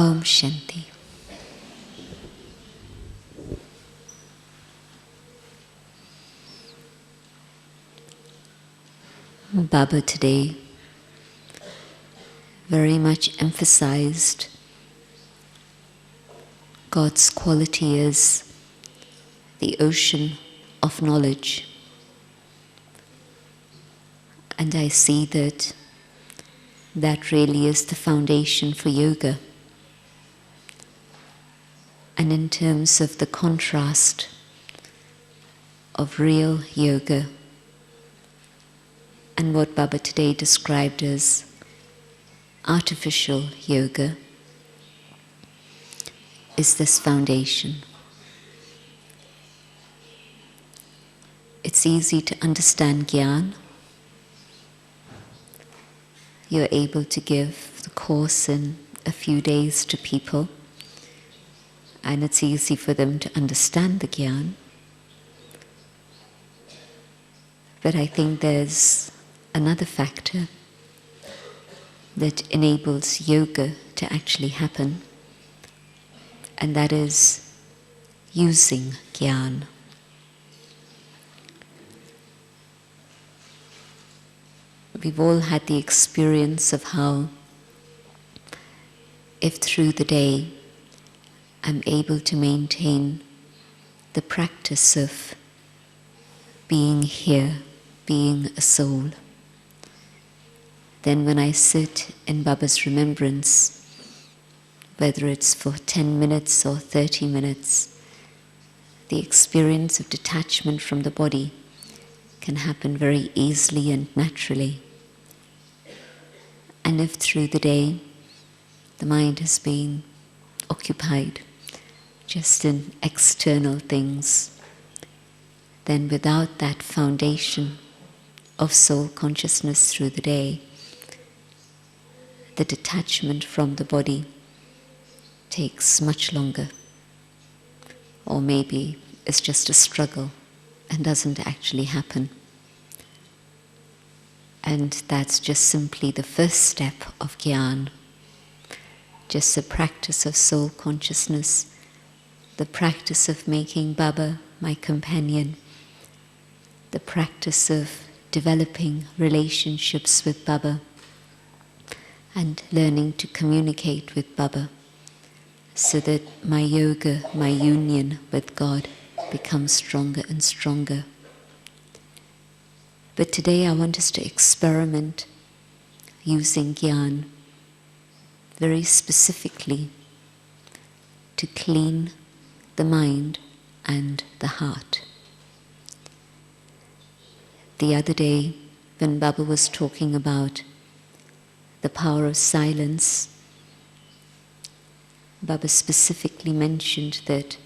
Om Shanti. Baba today very much emphasized God's quality as the ocean of knowledge. And I see that that really is the foundation for yoga. And in terms of the contrast of real yoga and what Baba today described as artificial yoga, is this foundation. It's easy to understand Gyan. You're able to give the course in a few days to people, and it's easy for them to understand the Gyan. But I think there's another factor that enables yoga to actually happen, and that is using Gyan. We've all had the experience of how, if through the day I'm able to maintain the practice of being here, being a soul, then when I sit in Baba's remembrance, whether it's for 10 minutes or 30 minutes, the experience of detachment from the body can happen very easily and naturally. And if through the day the mind has been occupied just in external things, then without that foundation of soul consciousness through the day, the detachment from the body takes much longer, or maybe it's just a struggle and doesn't actually happen. And that's just simply the first step of Gyan, just the practice of soul consciousness, the practice of making Baba my companion, the practice of developing relationships with Baba and learning to communicate with Baba so that my yoga, my union with God becomes stronger and stronger. But today I want us to experiment using Gyan very specifically to clean the mind and the heart. The other day, when Baba was talking about the power of silence, Baba specifically mentioned that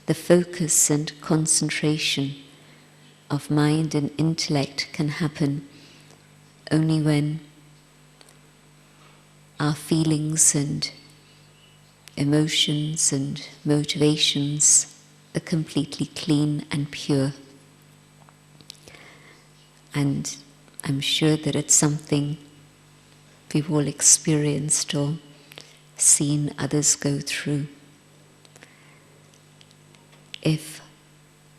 the focus and concentration of mind and intellect can happen only when our feelings and emotions and motivations are completely clean and pure. And I'm sure that it's something we've all experienced or seen others go through. If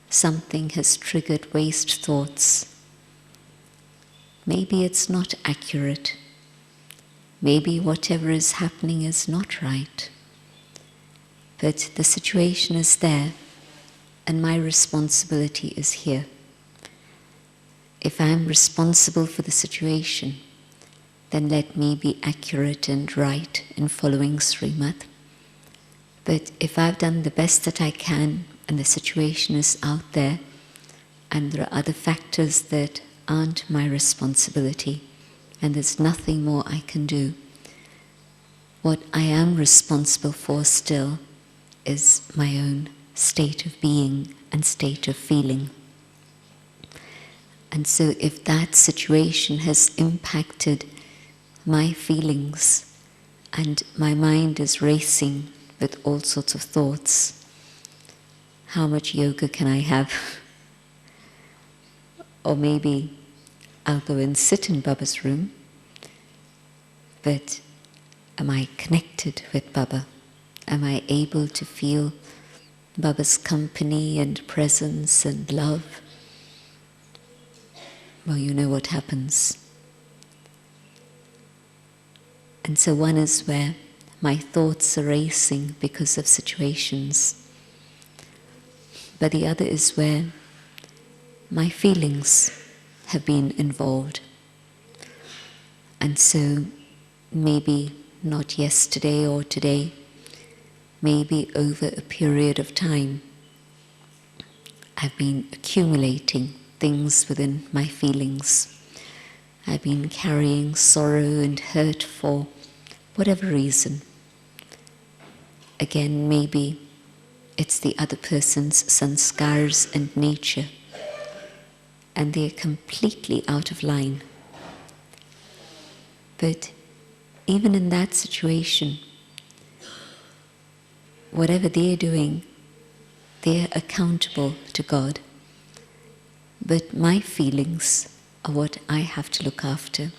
something has triggered waste thoughts, maybe it's not accurate. Maybe whatever is happening is not right. But the situation is there, and my responsibility is here. If I'm responsible for the situation, then let me be accurate and right in following Srimad. But if I've done the best that I can and the situation is out there and there are other factors that aren't my responsibility and there's nothing more I can do, what I am responsible for still is my own state of being and state of feeling. And so if that situation has impacted my feelings and my mind is racing with all sorts of thoughts, how much yoga can I have? Or maybe I'll go and sit in Baba's room, but Am I connected with Baba? Am I able to feel Baba's company and presence and love? Well, you know what happens. And so one is where my thoughts are racing because of situations, but the other is where my feelings have been involved. And so maybe not yesterday or today, maybe over a period of time, I've been accumulating things within my feelings. I've been carrying sorrow and hurt for whatever reason. Again, maybe it's the other person's sanskars and nature, and they're completely out of line. But even in that situation, whatever they're doing, they're accountable to God. But my feelings are what I have to look after.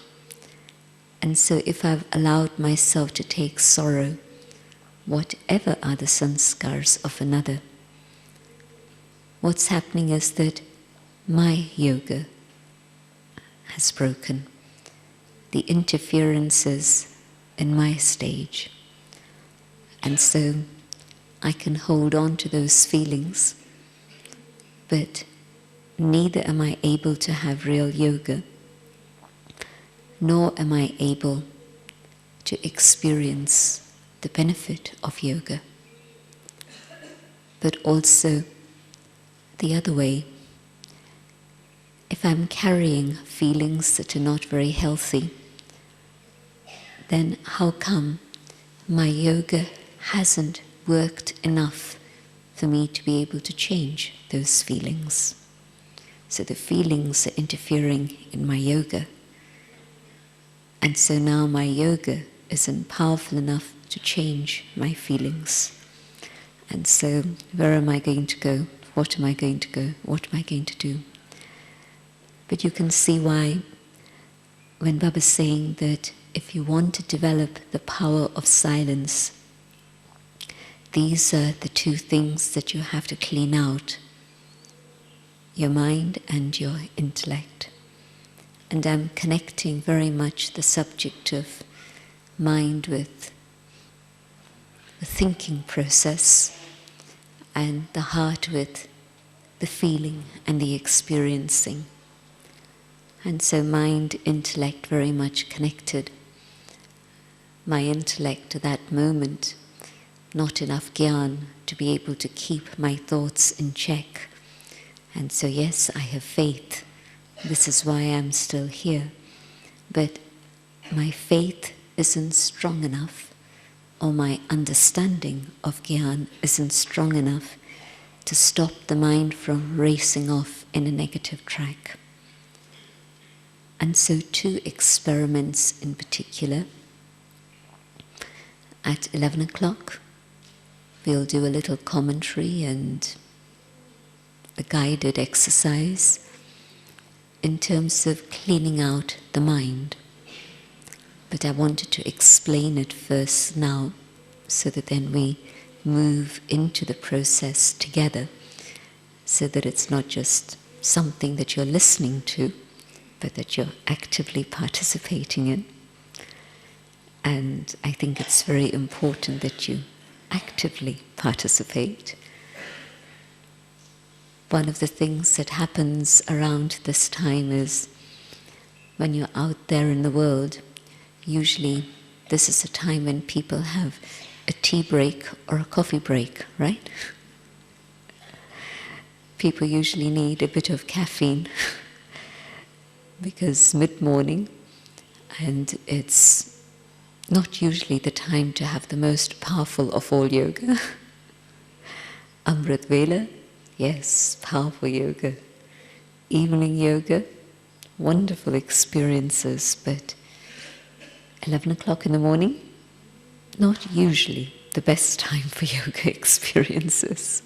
And so if I've allowed myself to take sorrow, whatever are the sanskars of another, what's happening is that my yoga has broken. The interferences in my stage. And so I can hold on to those feelings, but neither am I able to have real yoga, nor am I able to experience the benefit of yoga. But also the other way, if I'm carrying feelings that are not very healthy, then how come my yoga hasn't worked enough for me to be able to change those feelings? So the feelings are interfering in my yoga. And so now my yoga isn't powerful enough to change my feelings. And so where am I going to go? What am I going to go? What am I going to do? But you can see why when Baba's saying that if you want to develop the power of silence, these are the two things that you have to clean out: your mind and your intellect. And I'm connecting very much the subject of mind with the thinking process, and the heart with the feeling and the experiencing. And so mind, intellect very much connected. My intellect at that moment, not enough gyan to be able to keep my thoughts in check. And so yes, I have faith. This is why I'm still here. But my faith isn't strong enough, or my understanding of gyan isn't strong enough to stop the mind from racing off in a negative track. And so 2 experiments in particular. At 11 o'clock, we'll do a little commentary and a guided exercise in terms of cleaning out the mind. But I wanted to explain it first now, so that then we move into the process together, so that it's not just something that you're listening to, but that you're actively participating in. And I think it's very important that you actively participate. One of the things that happens around this time is when you're out there in the world, usually this is a time when people have a tea break or a coffee break, right? People usually need a bit of caffeine because mid-morning, and it's not usually the time to have the most powerful of all yoga. Amrit Vela, yes, powerful yoga. Evening yoga, wonderful experiences, but 11 o'clock in the morning, not usually the best time for yoga experiences.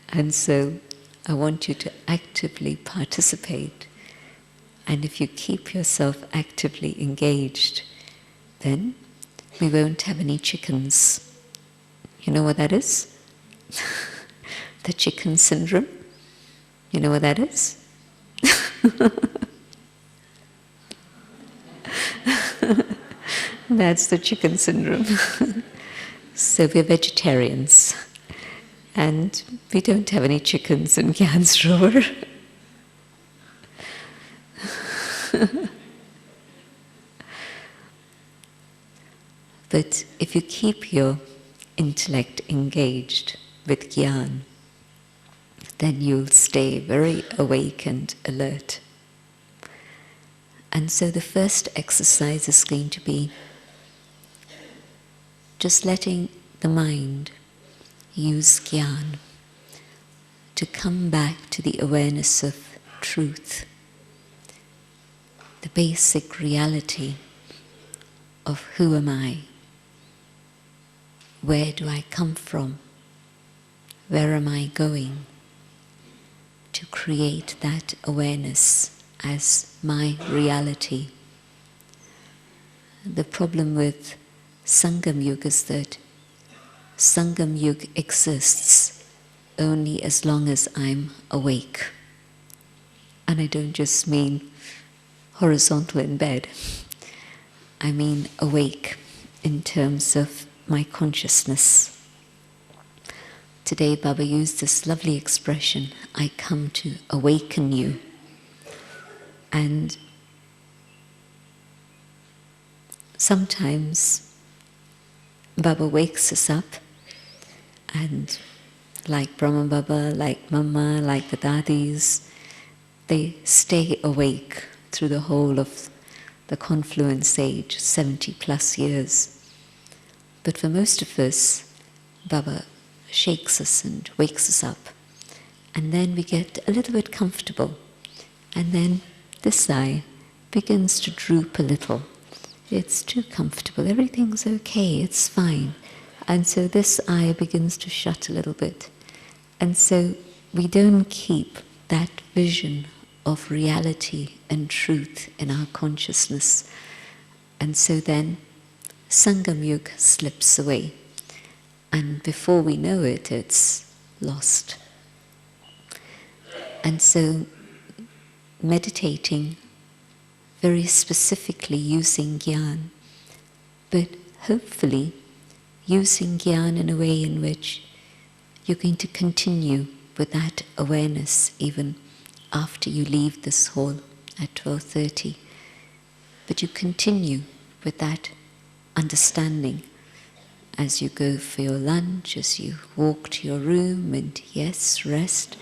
And so I want you to actively participate. And if you keep yourself actively engaged, then we won't have any chickens. You know what that is? The chicken syndrome. You know what that is? That's the chicken syndrome. So we're vegetarians. And we don't have any chickens in Gyan Sarovar. But if you keep your intellect engaged with Gyan, then you'll stay very awake and alert. And so the first exercise is going to be just letting the mind use Gyan to come back to the awareness of truth, the basic reality of who am I, where do I come from, where am I going, to create that awareness as my reality. The problem with Sangam Yuga is that Sangam Yuga exists only as long as I'm awake. And I don't just mean horizontal in bed. I mean awake in terms of my consciousness. Today Baba used this lovely expression, I come to awaken you. And sometimes Baba wakes us up, and like Brahma Baba, like Mama, like the Dadis, they stay awake through the whole of the confluence age, 70 plus years. But for most of us, Baba shakes us and wakes us up. And then we get a little bit comfortable. And then this eye begins to droop a little. It's too comfortable, everything's okay, it's fine. And so this eye begins to shut a little bit. And so we don't keep that vision of reality and truth in our consciousness. And so then Sangam Yuga slips away. And before we know it, it's lost. And so meditating very specifically using Gyan, but hopefully using Gyan in a way in which you're going to continue with that awareness even after you leave this hall at 12:30. But you continue with that understanding as you go for your lunch, as you walk to your room, and yes, rest,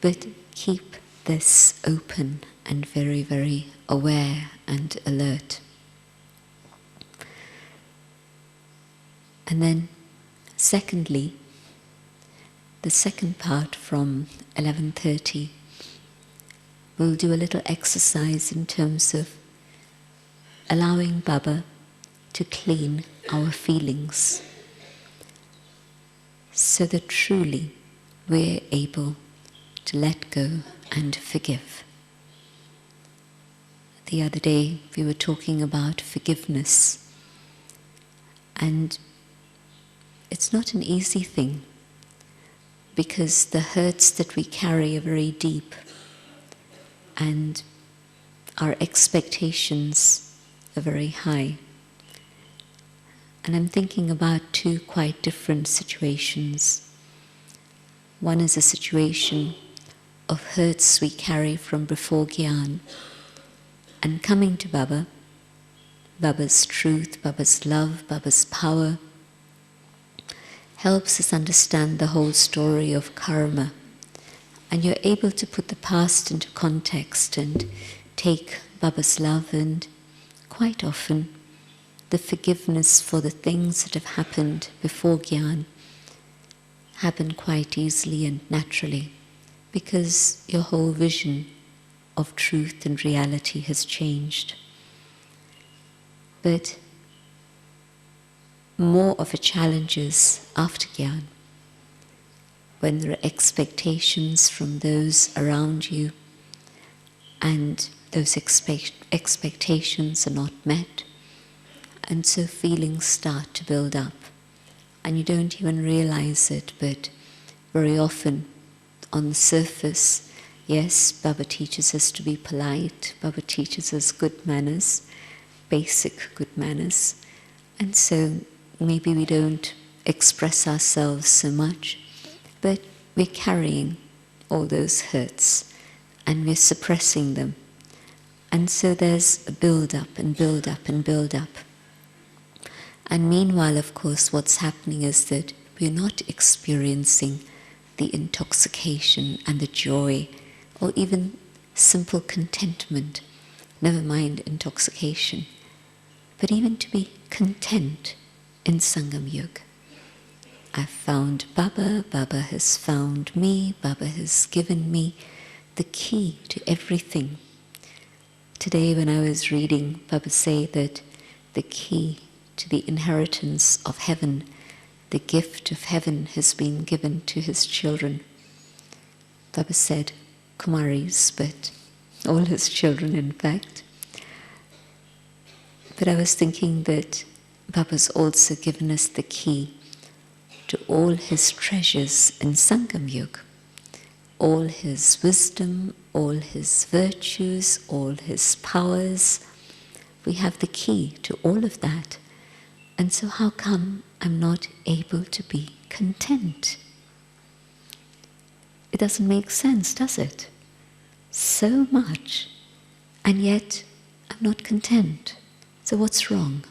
but keep this open and very, very aware and alert. And then, secondly, the second part from 11:30, we'll do a little exercise in terms of allowing Baba to clean our feelings so that truly we're able to let go and forgive. The other day we were talking about forgiveness, and it's not an easy thing because the hurts that we carry are very deep and our expectations are very high. And I'm thinking about two quite different situations. One is a situation of hurts we carry from before Gyan, and coming to Baba, Baba's truth, Baba's love, Baba's power, helps us understand the whole story of karma. And you're able to put the past into context and take Baba's love, and quite often the forgiveness for the things that have happened before Gyan happen quite easily and naturally, because your whole vision of truth and reality has changed. But more of a challenge is after Gyan, when there are expectations from those around you, and those expectations are not met, And so feelings start to build up. And you don't even realize it, but very often on the surface, yes, Baba teaches us to be polite, Baba teaches us good manners, basic good manners. And so maybe we don't express ourselves so much, but we're carrying all those hurts and we're suppressing them. And so there's a build-up and build-up and build-up. And meanwhile, of course, what's happening is that we're not experiencing the intoxication and the joy, or even simple contentment, never mind intoxication, but even to be content in Sangam Yuga. I've found Baba, Baba has found me, Baba has given me the key to everything. Today when I was reading, Baba say that the key to the inheritance of heaven, the gift of heaven has been given to his children. Baba said Kumaris, but all his children in fact. But I was thinking that Baba's also given us the key to all his treasures in Sangam Yuga, all his wisdom, all his virtues, all his powers. We have the key to all of that. And so how come I'm not able to be content? It doesn't make sense, does it? So much, and yet I'm not content. So what's wrong?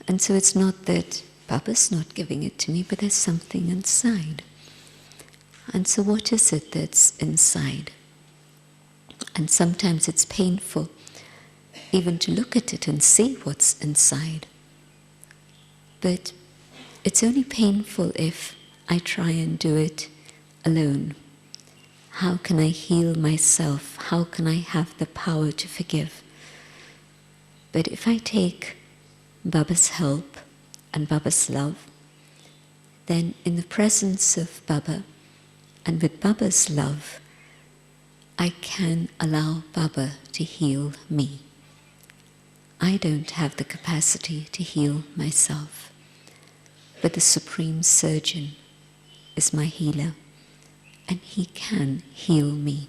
And so it's not that Baba's not giving it to me, but there's something inside. And so what is it that's inside? And sometimes it's painful even to look at it and see what's inside. But it's only painful if I try and do it alone. How can I heal myself? How can I have the power to forgive? But if I take Baba's help and Baba's love, then in the presence of Baba and with Baba's love, I can allow Baba to heal me. I don't have the capacity to heal myself, but the Supreme Surgeon is my healer, and he can heal me.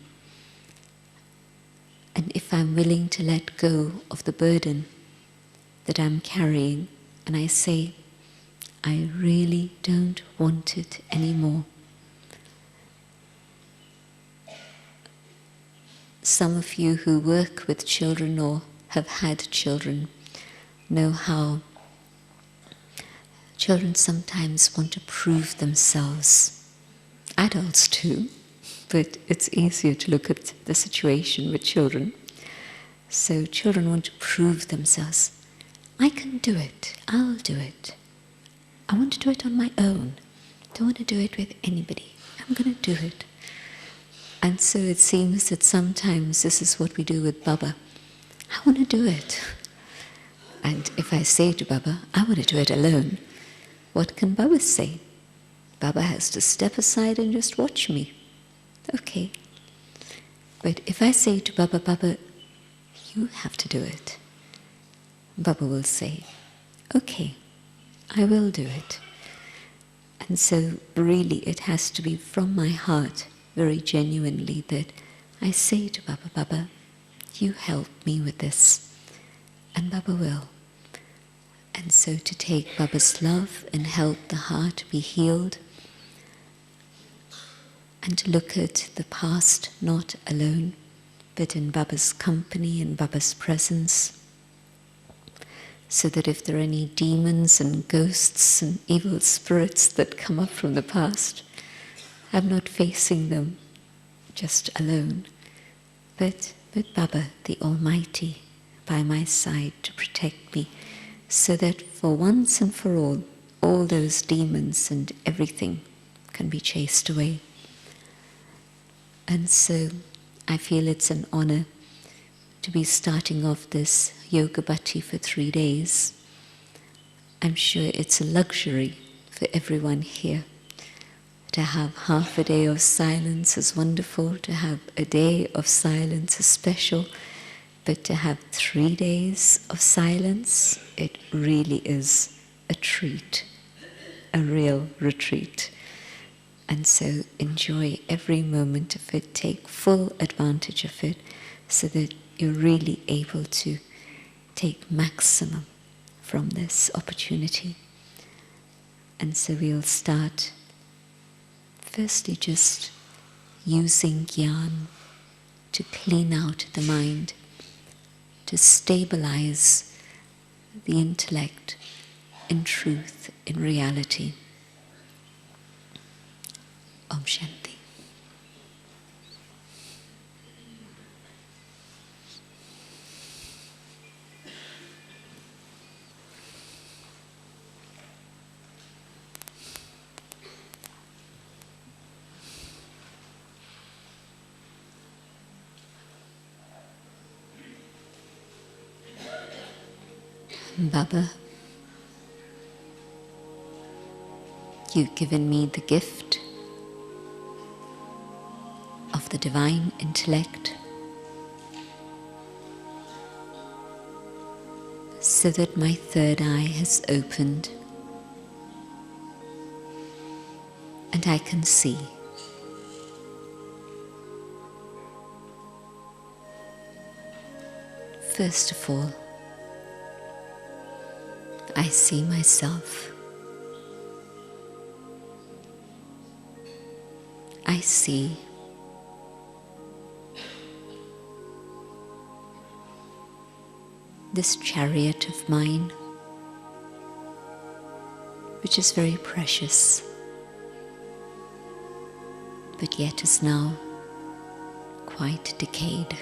And if I'm willing to let go of the burden that I'm carrying, and I say, I really don't want it anymore. Some of you who work with children or have had children know how children sometimes want to prove themselves. Adults too, but it's easier to look at the situation with children. So children want to prove themselves. I can do it, I'll do it. I want to do it on my own. Don't want to do it with anybody. I'm going to do it. And so it seems that sometimes this is what we do with Baba. I want to do it. And if I say to Baba, I want to do it alone, what can Baba say? Baba has to step aside and just watch me. Okay. But if I say to Baba, Baba, you have to do it, Baba will say, okay, I will do it. And so really it has to be from my heart, very genuinely, that I say to Baba, Baba, you help me with this. And Baba will. And so to take Baba's love and help the heart be healed, and to look at the past not alone, but in Baba's company, in Baba's presence, so that if there are any demons and ghosts and evil spirits that come up from the past, I'm not facing them just alone, but with Baba, the Almighty, by my side to protect me, so that for once and for all those demons and everything can be chased away. And so I feel it's an honor to be starting off this Yoga Bhatti for 3 days. I'm sure it's a luxury for everyone here. To have half a day of silence is wonderful. To have a day of silence is special. But to have 3 days of silence, it really is a treat, a real retreat. And so enjoy every moment of it, take full advantage of it, so that you're really able to take maximum from this opportunity. And so we'll start firstly just using Gyan to clean out the mind, to stabilize the intellect in truth, in reality. Om Shanti. Baba, you've given me the gift of the divine intellect so that my third eye has opened and I can see. First of all, I see myself. I see this chariot of mine, which is very precious, but yet is now quite decayed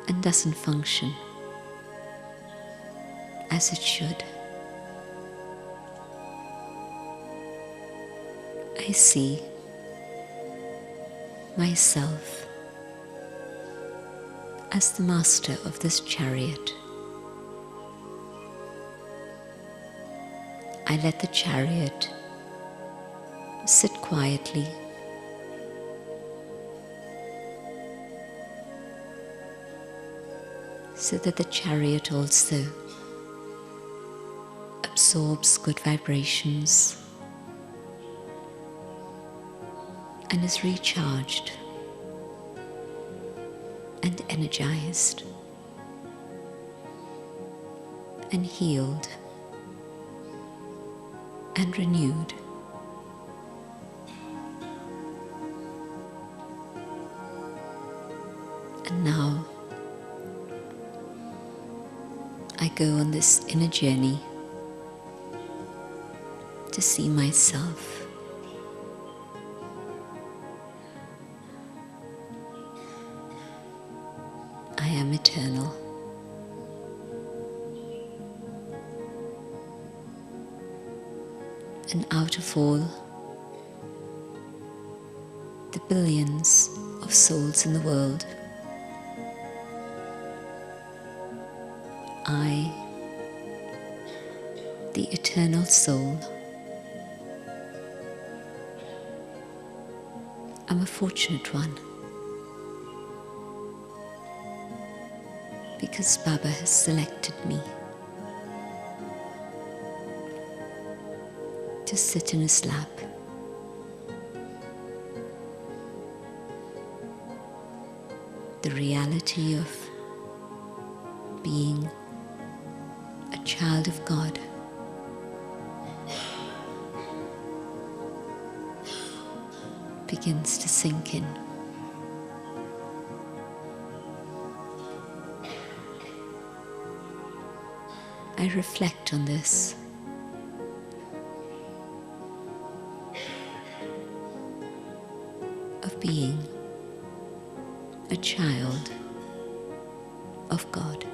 and doesn't function as it should. I see myself as the master of this chariot. I let the chariot sit quietly so that the chariot also absorbs good vibrations and is recharged and energized and healed and renewed. And now I go on this inner journey to see myself. I am eternal. And out of all the billions of souls in the world, I, the eternal soul, am a fortunate one, because Baba has selected me to sit in his lap. The reality of being a child of God begins to sink in. I reflect on this. Of being a child of God.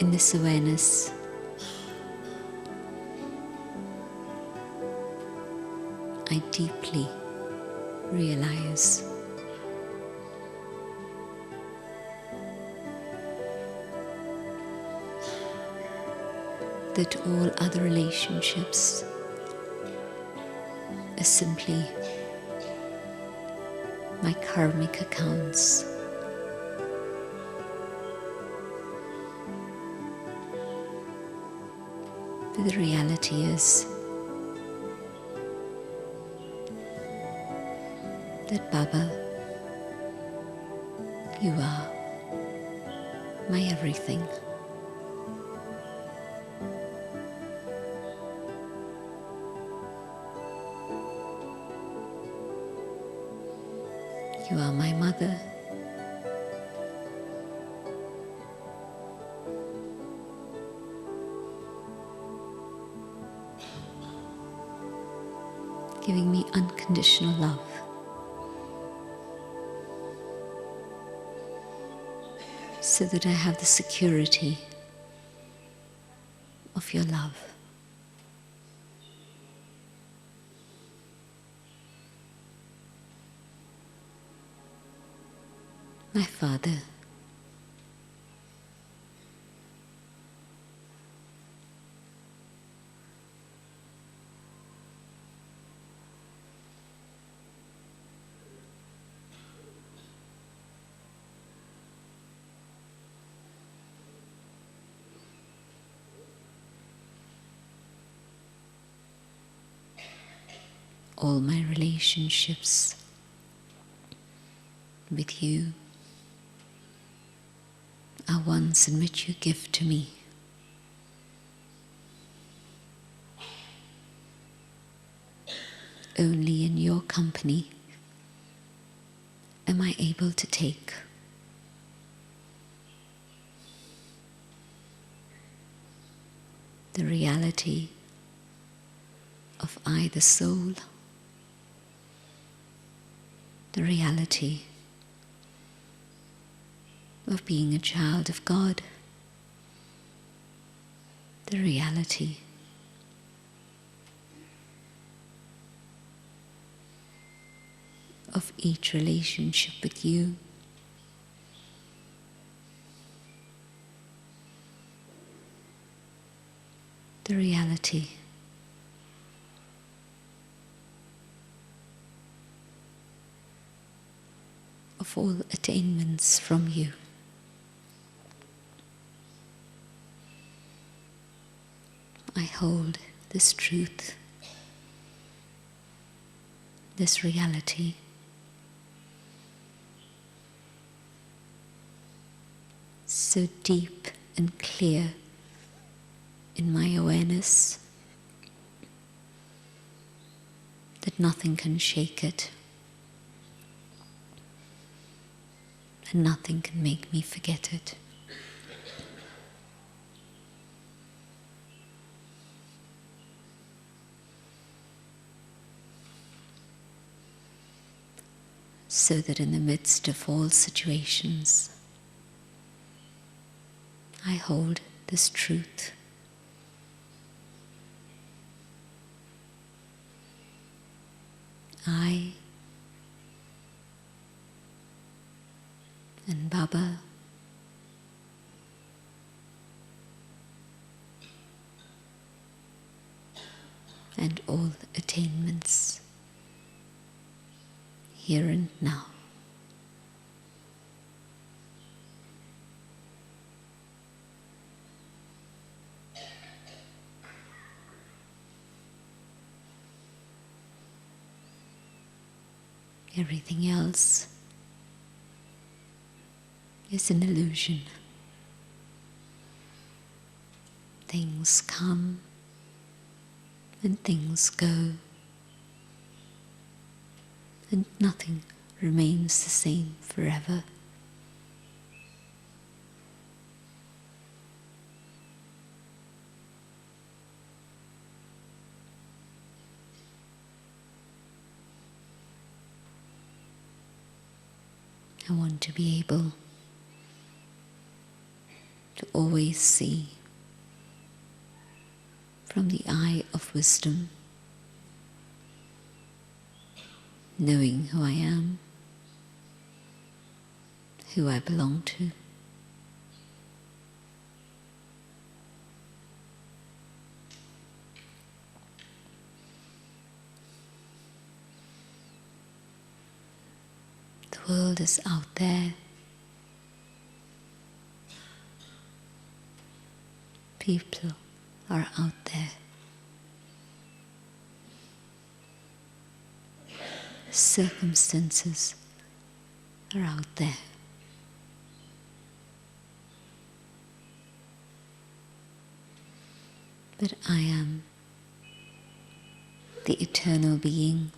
In this awareness, I deeply realize that all other relationships are simply my karmic accounts. But the reality is that Baba, you are my everything. You are my mother. Giving me unconditional love. So that I have the security of your love. My Father, all my relationships with you are ones in which you give to me. Only in your company am I able to take. The reality of I, the soul, the reality of being a child of God, the reality of each relationship with you, the reality of all attainments from you. I hold this truth, this reality, so deep and clear in my awareness that nothing can shake it and nothing can make me forget it. So that in the midst of all situations, I hold this truth. I and Baba and all attainments here and now. Everything else is an illusion. Things come and things go, and nothing remains the same forever. I want to be able to always see from the eye of wisdom, knowing who I am, who I belong to, world is out there. People are out there. Circumstances are out there. But I am the eternal being.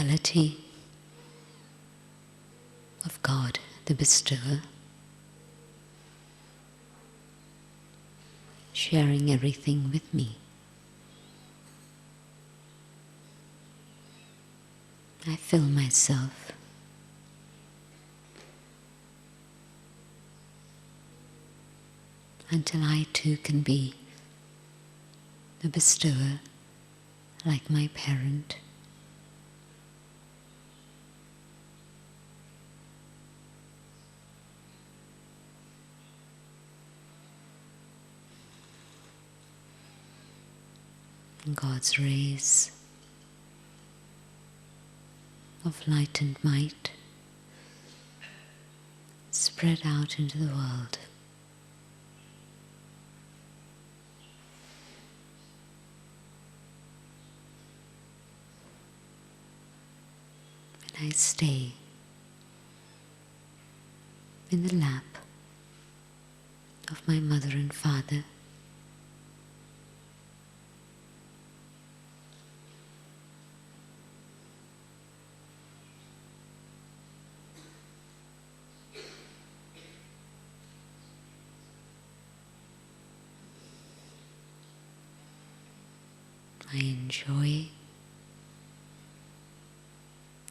reality of God, the bestower, sharing everything with me. I fill myself until I too can be the bestower like my parent. God's rays of light and might spread out into the world. And I stay in the lap of my mother and father. I enjoy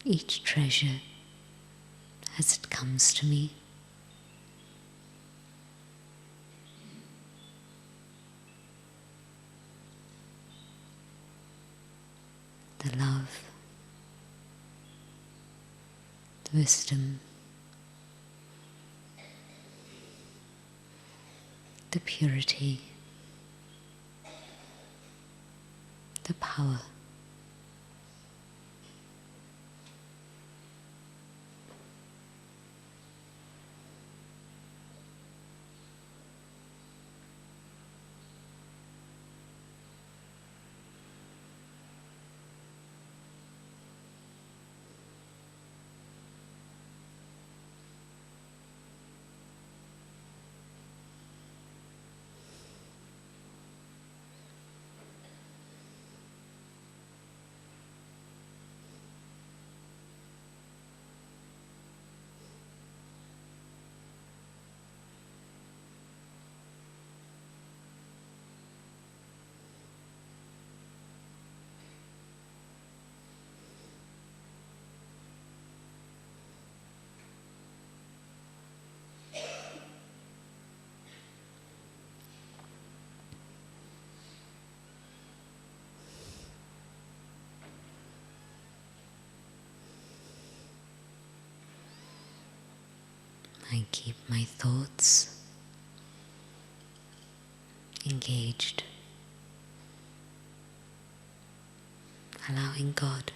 each treasure as it comes to me. The love, the wisdom, the purity, the power. I keep my thoughts engaged, allowing God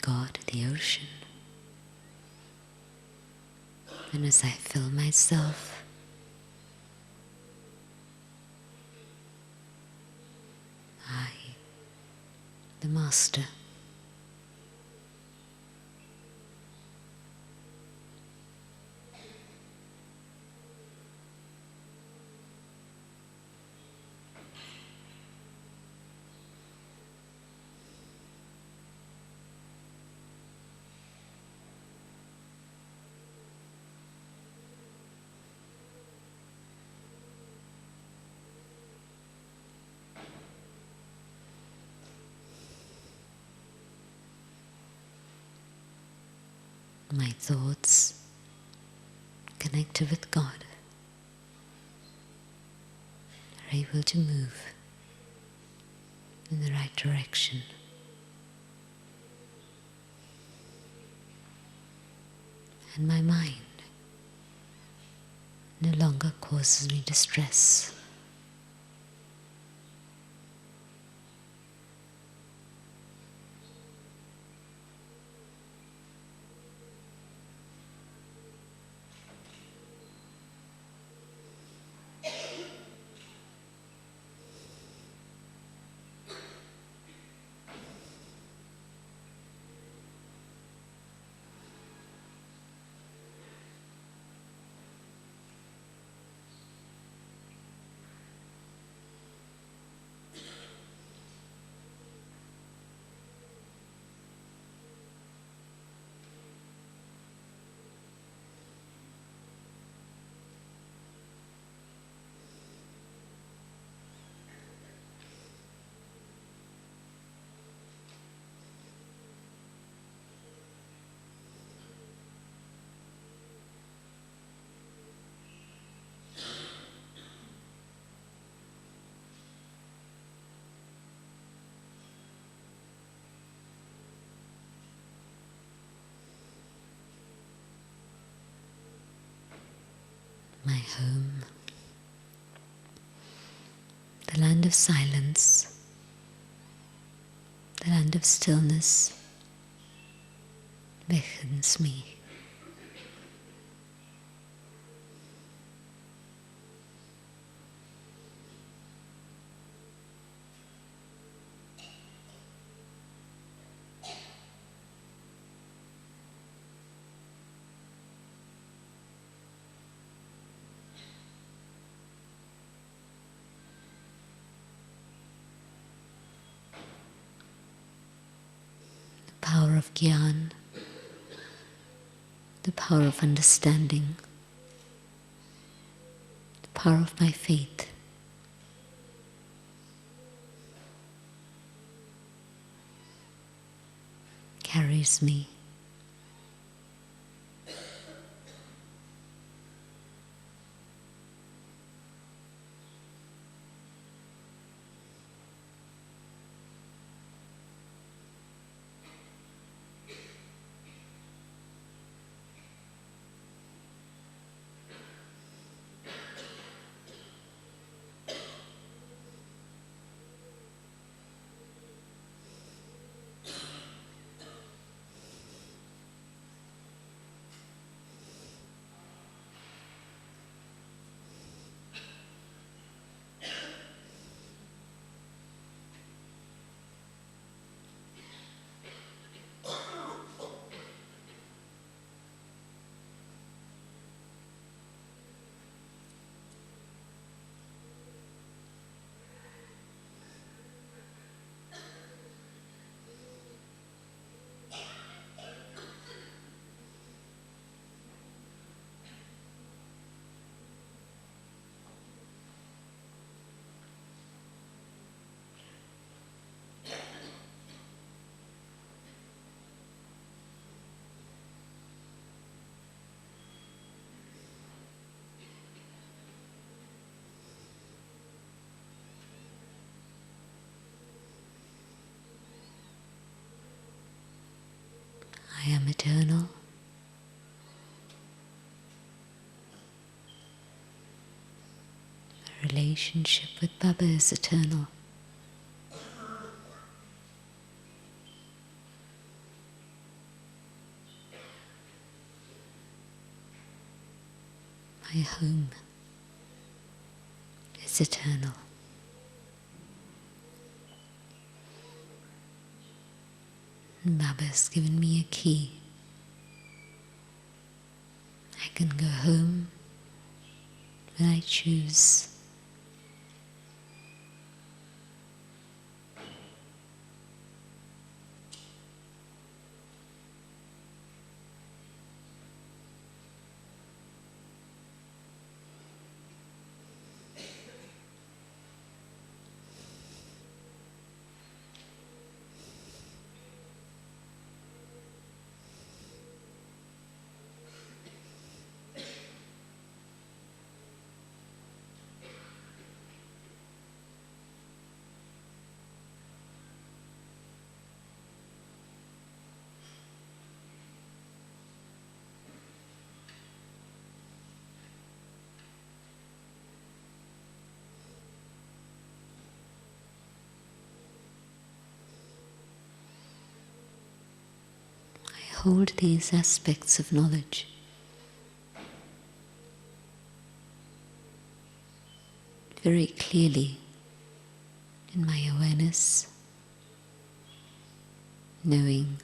God, the ocean. And as I fill myself, I, the Master, my thoughts connected with God are able to move in the right direction. And my mind no longer causes me distress. my home, the land of silence, the land of stillness, beckons me. The power of Gyan, the power of understanding, the power of my faith carries me. I am eternal. My relationship with Baba is eternal. My home is eternal. And Baba has given me a key. I can go home when I choose. I hold these aspects of knowledge very clearly in my awareness, knowing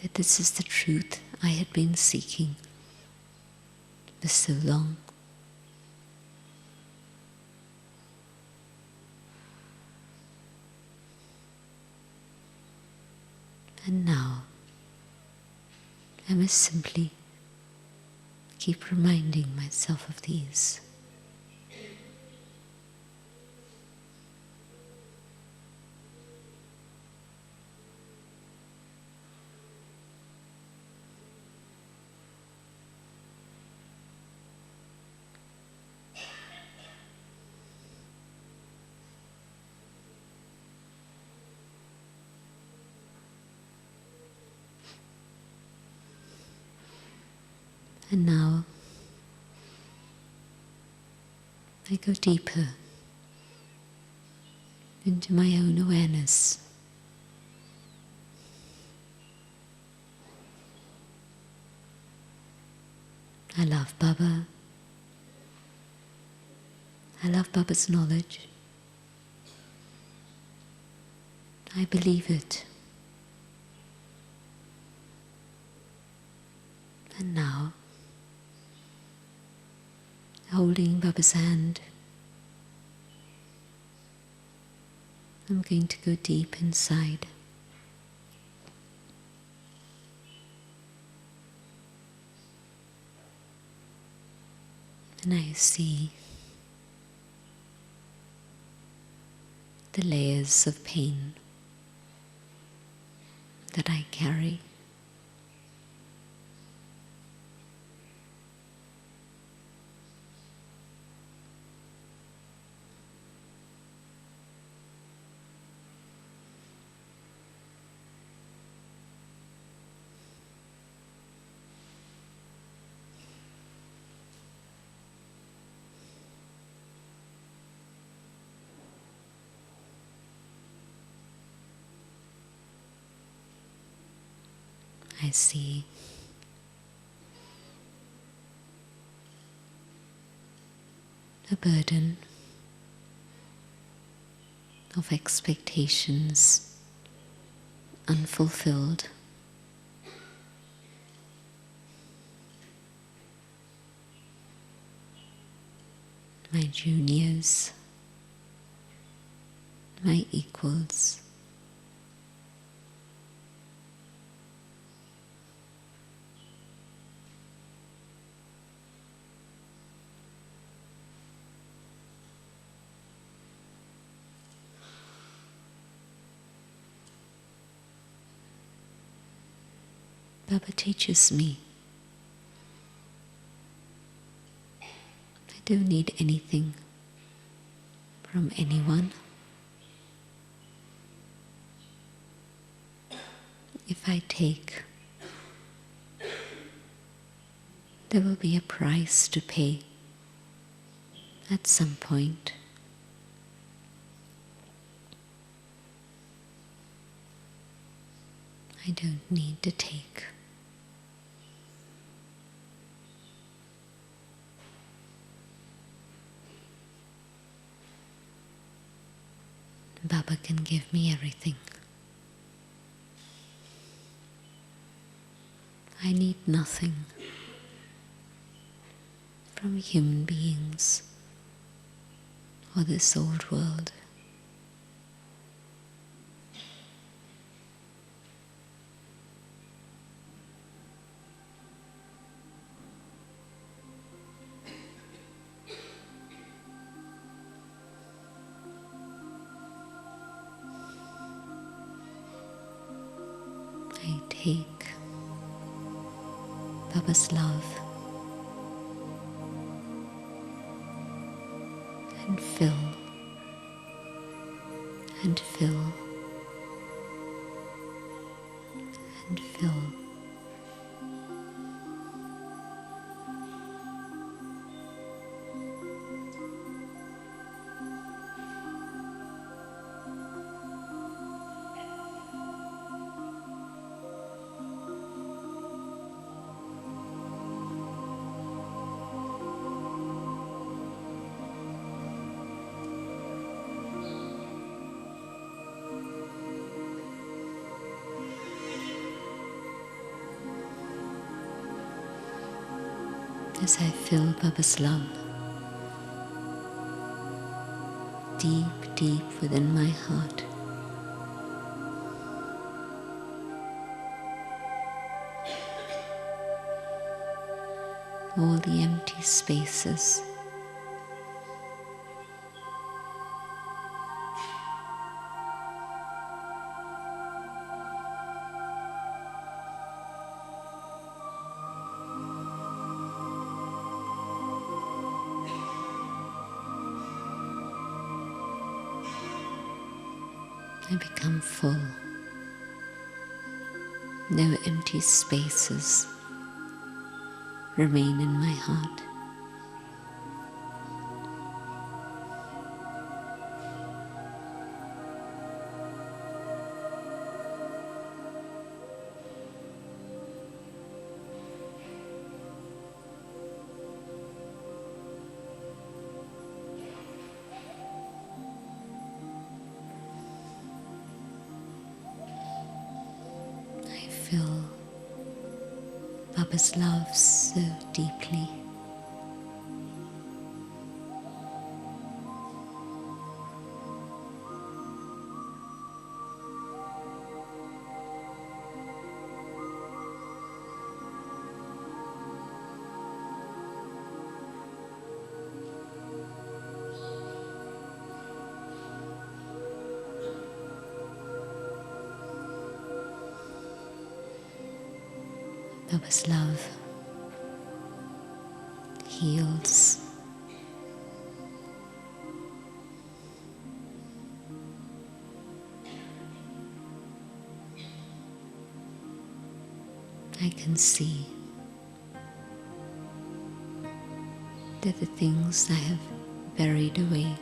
that this is the truth I had been seeking for so long. And now I must simply keep reminding myself of these. And now I go deeper into my own awareness. I love Baba. I love Baba's knowledge. I believe it. And now, holding Baba's hand, I'm going to go deep inside. And I see the layers of pain that I carry. I see a burden of expectations unfulfilled. My juniors, my equals, Baba teaches me I don't need anything from anyone. If I take, there will be a price to pay at some point. I don't need to take. Baba can give me everything. I need nothing from human beings or this old world. I take Baba's love and fill and fill and fill. As I fill Baba's love deep, deep within my heart, all the empty spaces I become full. No empty spaces remain in my heart. Baba's love so deeply. Baba's love heals. I can see that the things I have buried away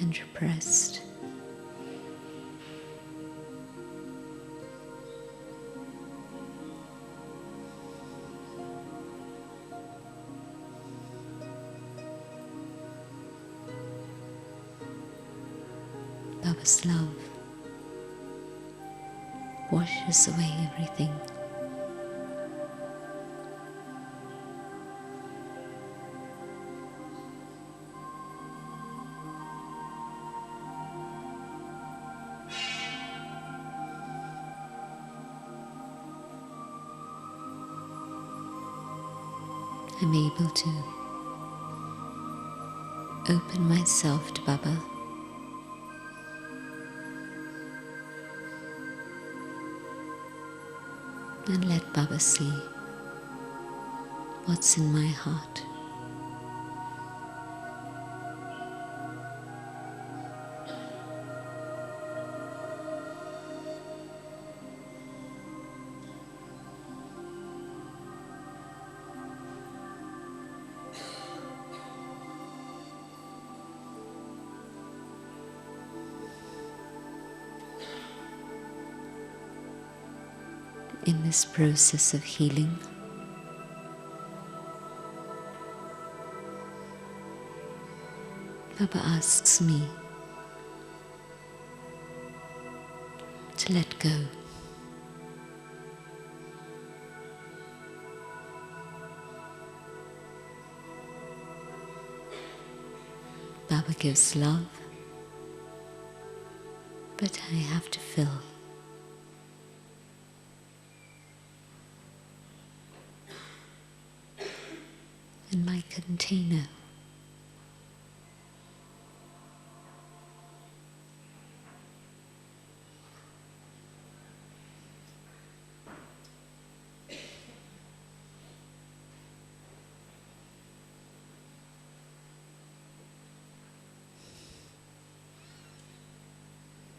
and repressed Baba's love washes away everything. I'm able to open myself to Baba and let Baba see what's in my heart. In this process of healing, Baba asks me to let go. Baba gives love, but I have to fill. In my container,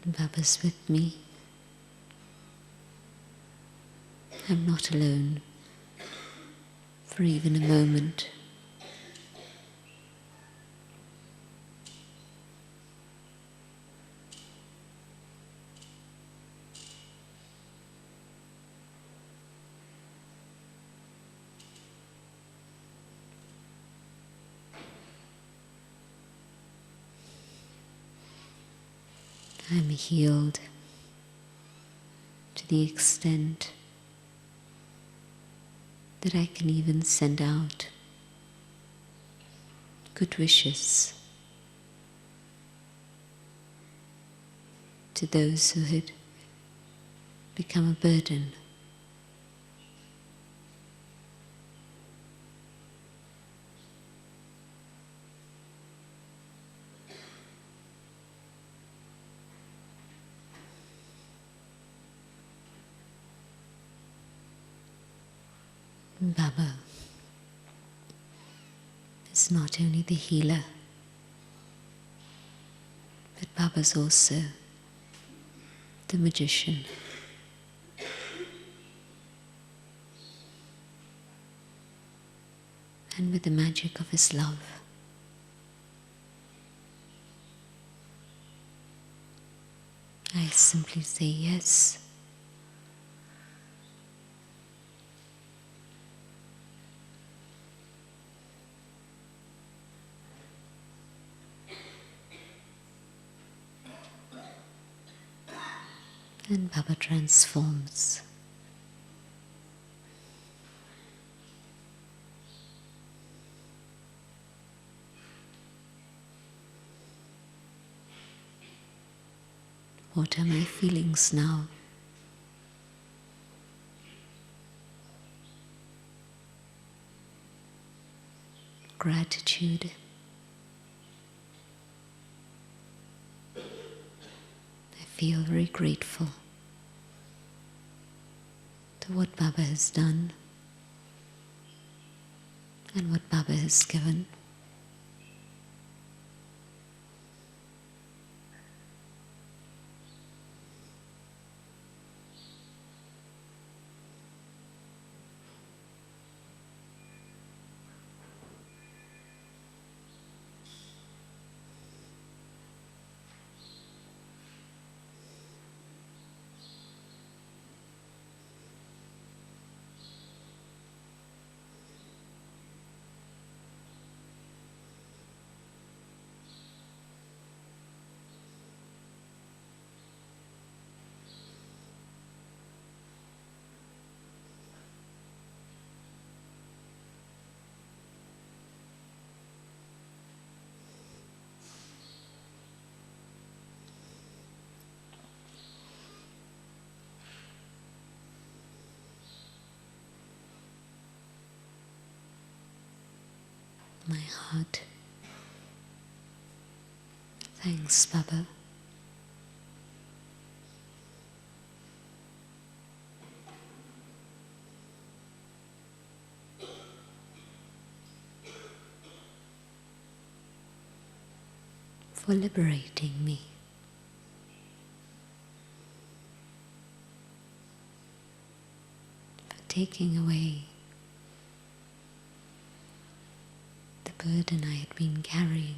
Baba's with me. I'm not alone for even a moment. I'm healed to the extent that I can even send out good wishes to those who had become a burden. Baba is not only the healer, but Baba's also the magician. And with the magic of his love, I simply say yes. And Baba transforms What are my feelings now? Gratitude. I feel very grateful to what Baba has done and what Baba has given. My heart. Thanks, Baba. For liberating me. For taking away the burden I had been carrying.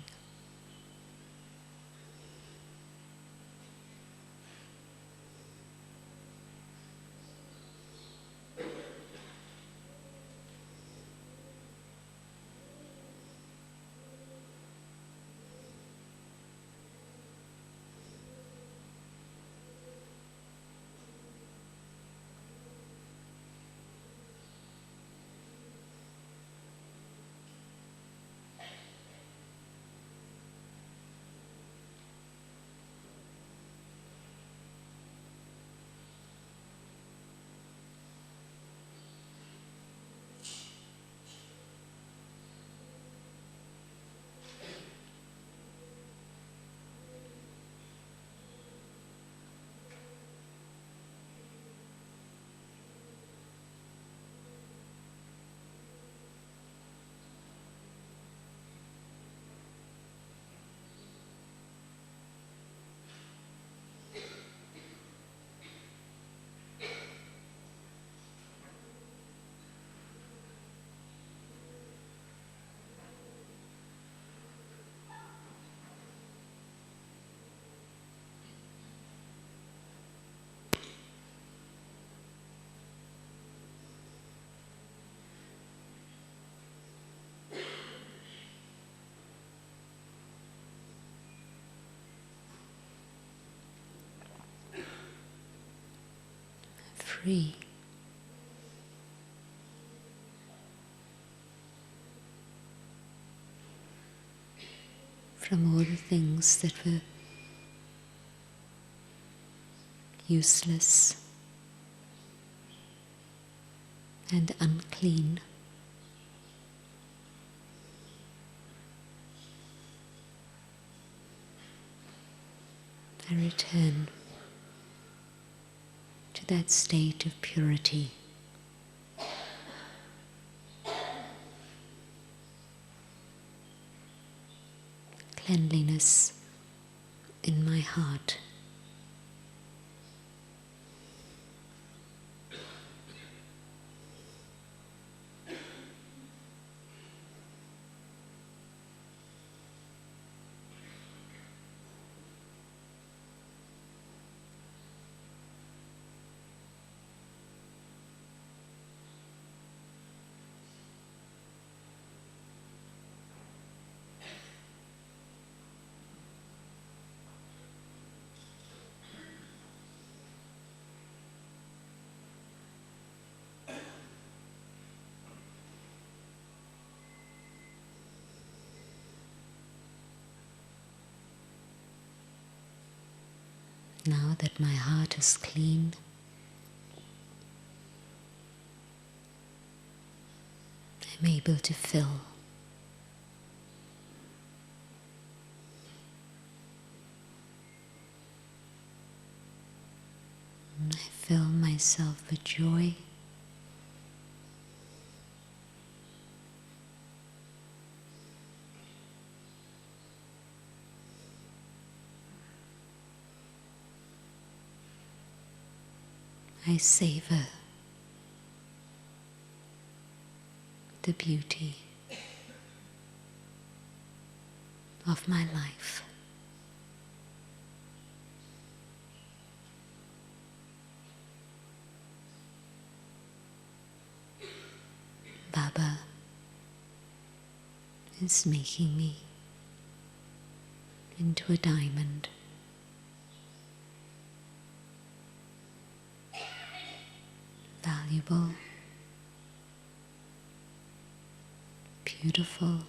Free. From all the things that were useless and unclean. I return to that state of purity. Cleanliness in my heart. Now that my heart is clean, I'm able to fill. I fill myself with joy. I savor the beauty of my life. Baba is making me into a diamond. Valuable, beautiful,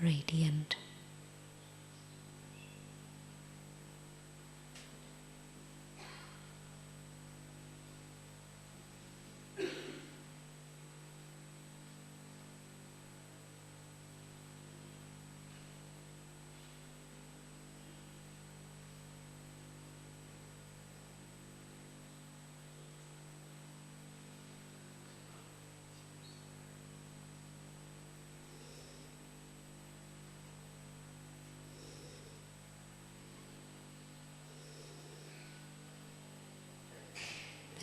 radiant.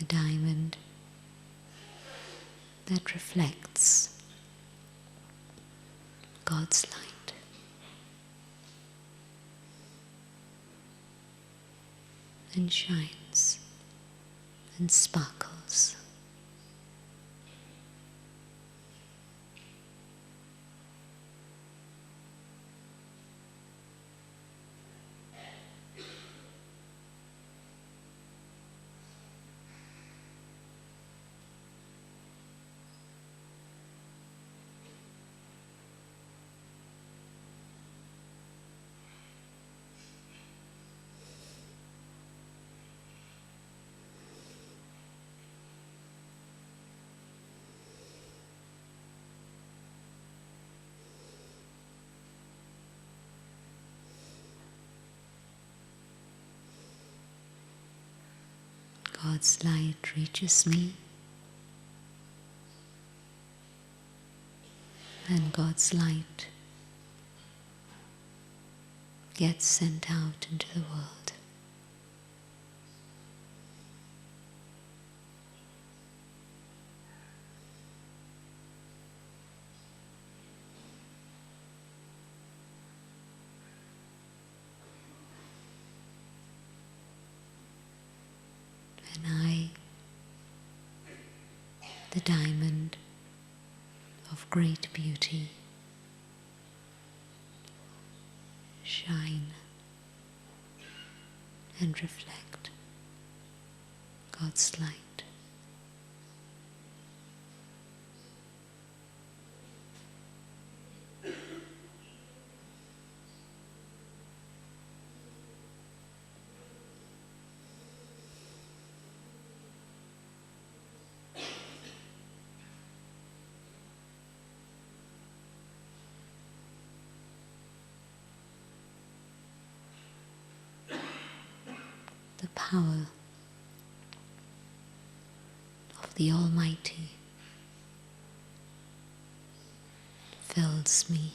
A diamond that reflects God's light. And shines and sparkles. God's light reaches me, and God's light gets sent out into the world. And I, the diamond of great beauty, shine and reflect God's light. The power of the Almighty fills me.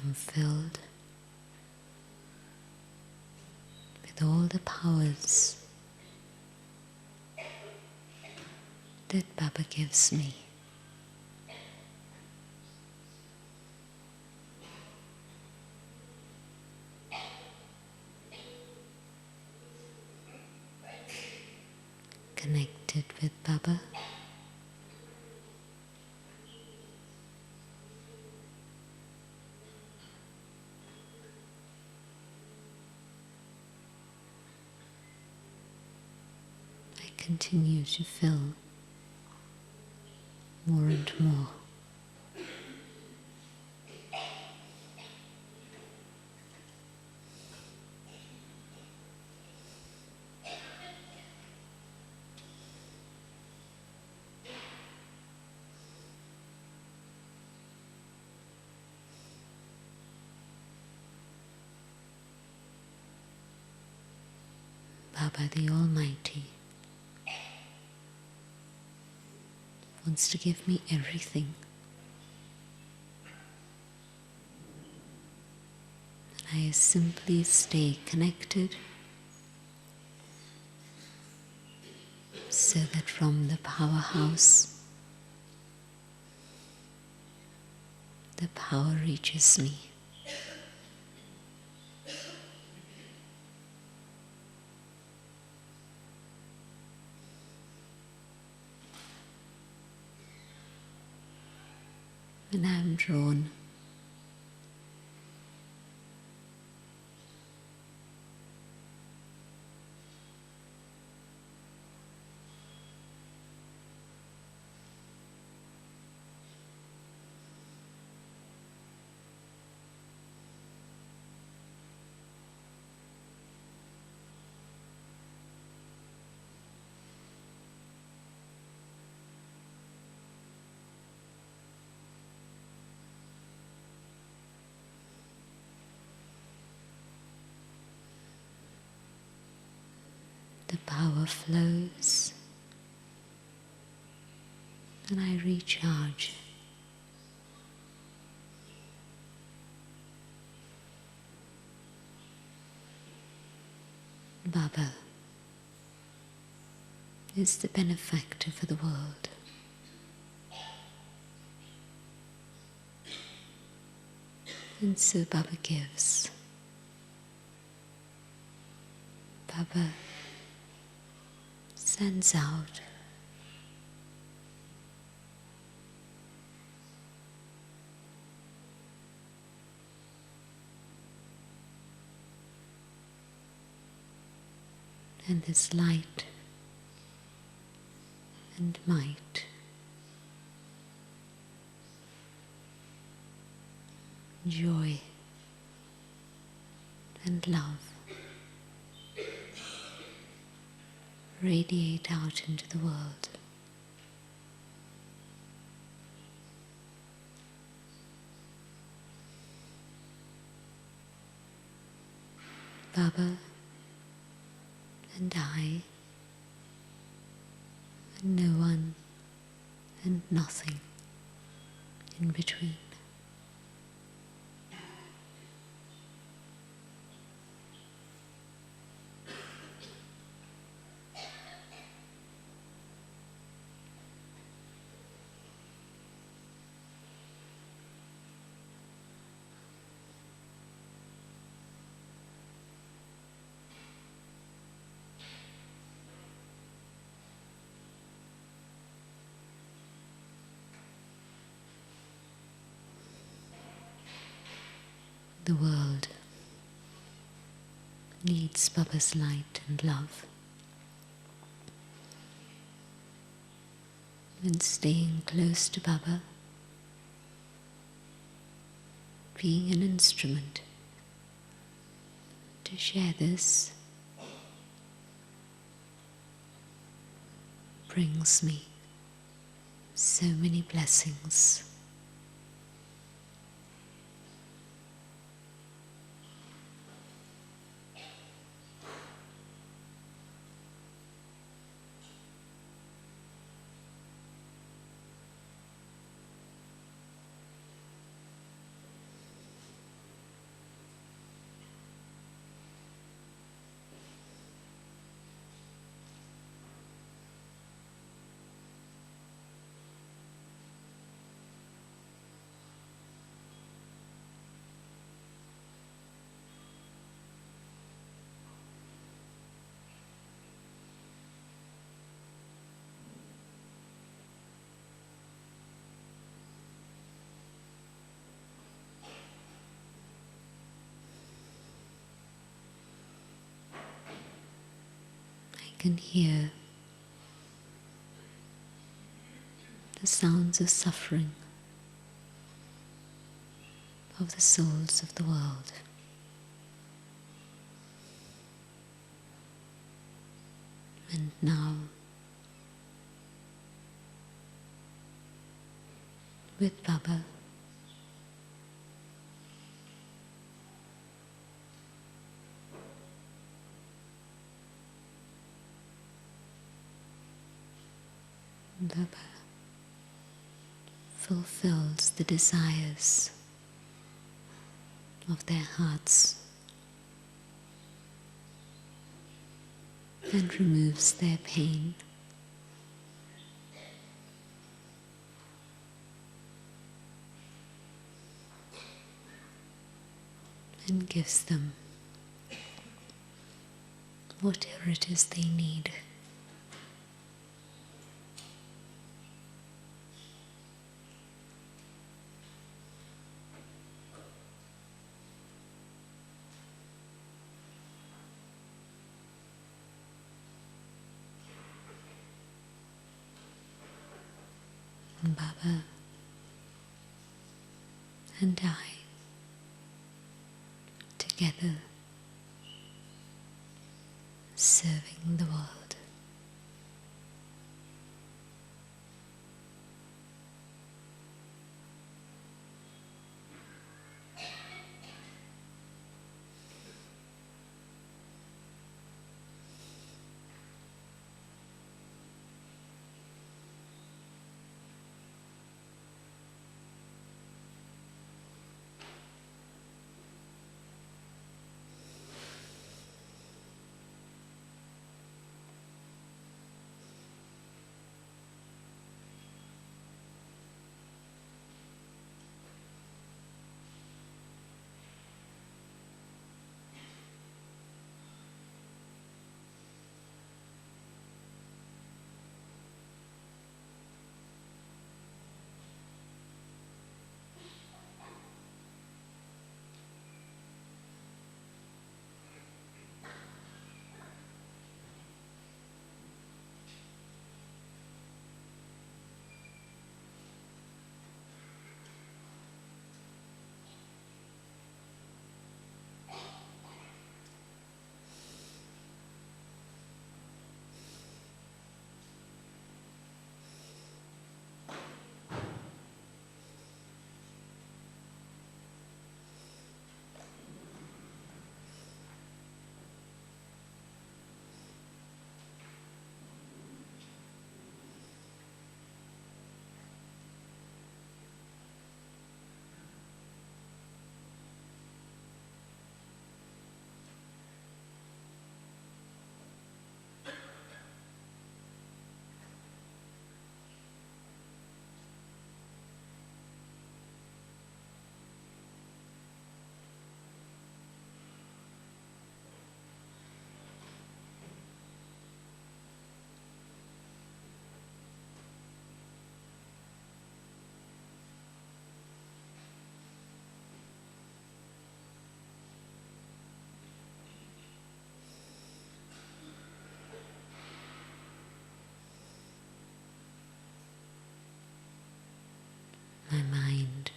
am filled with all the powers that Baba gives me. Connected with Baba, I continue to fill more and more. Baba the Almighty wants to give me everything. And I simply stay connected so that from the powerhouse, the power reaches me. When I am drawn the power flows and I recharge. Baba is the benefactor for the world. And so Baba gives. Baba sends out. And this light and might joy and love radiate out into the world. Baba and I, and no one and nothing in between. The world needs Baba's light and love. And staying close to Baba, being an instrument to share this, brings me so many blessings. can hear the sounds of suffering of the souls of the world. And now, with Baba, Baba fulfills the desires of their hearts and removes their pain. And gives them whatever it is they need. And Baba and I, together, serving the world. My mind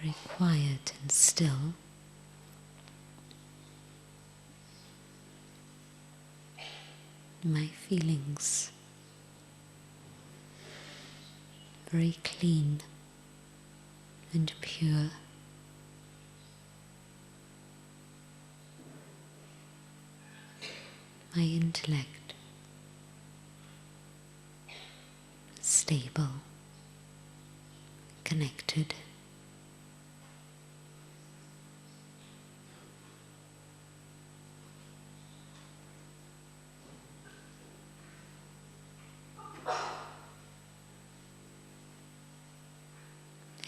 very quiet and still. My feelings very clean and pure. My intellect stable, connected.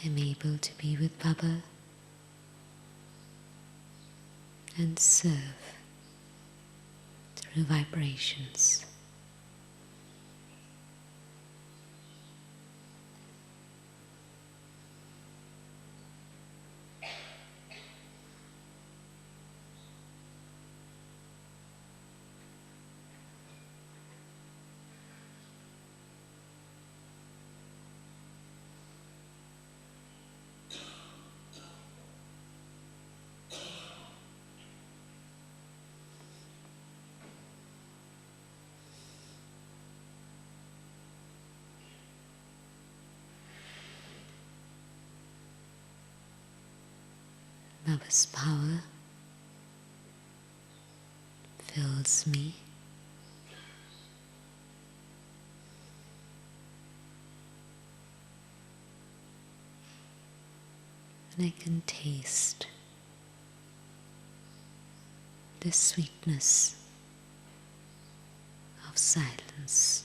I'm able to be with Baba and serve through vibrations. Love's power fills me, and I can taste the sweetness of silence.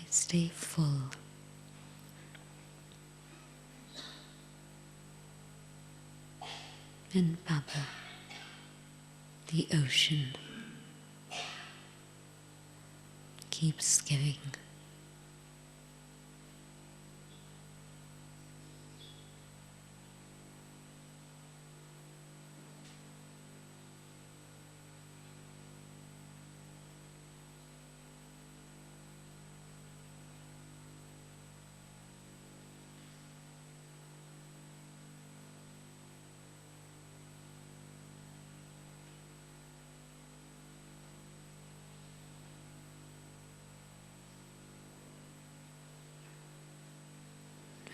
Stay full. And Baba, the ocean, keeps giving.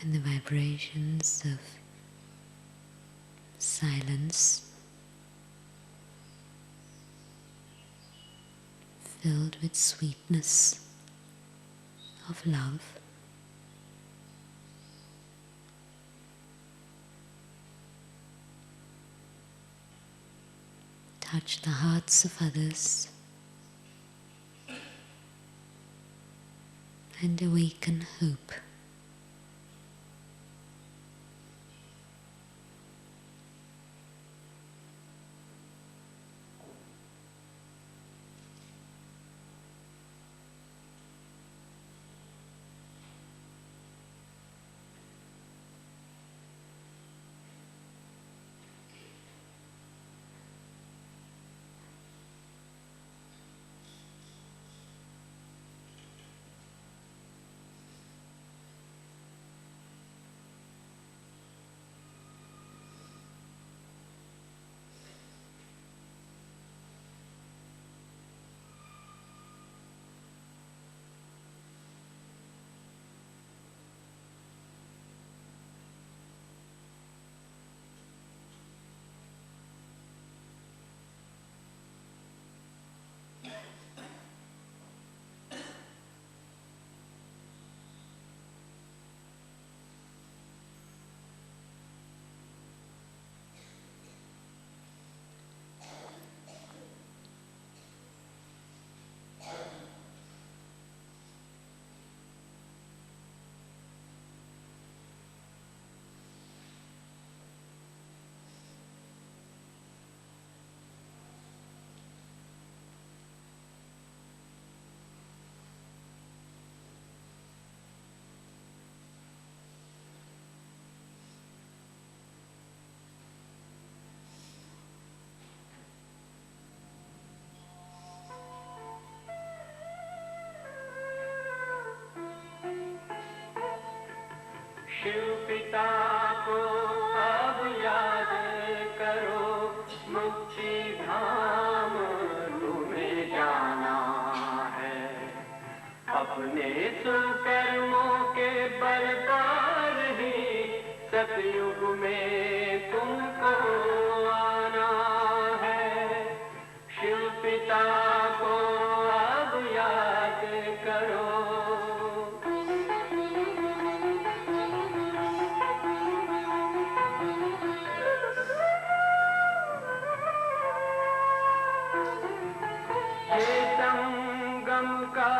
When the vibrations of silence, filled with sweetness of love, touch the hearts of others and awaken hope. Shiv पिता को अब याद करो, मुक्ति धाम तुम्हें जाना है। अपने सुकर्मों के बल पर ही सतयुग में तुमको आना है। शिव पिता को अब याद करो। ये संगम का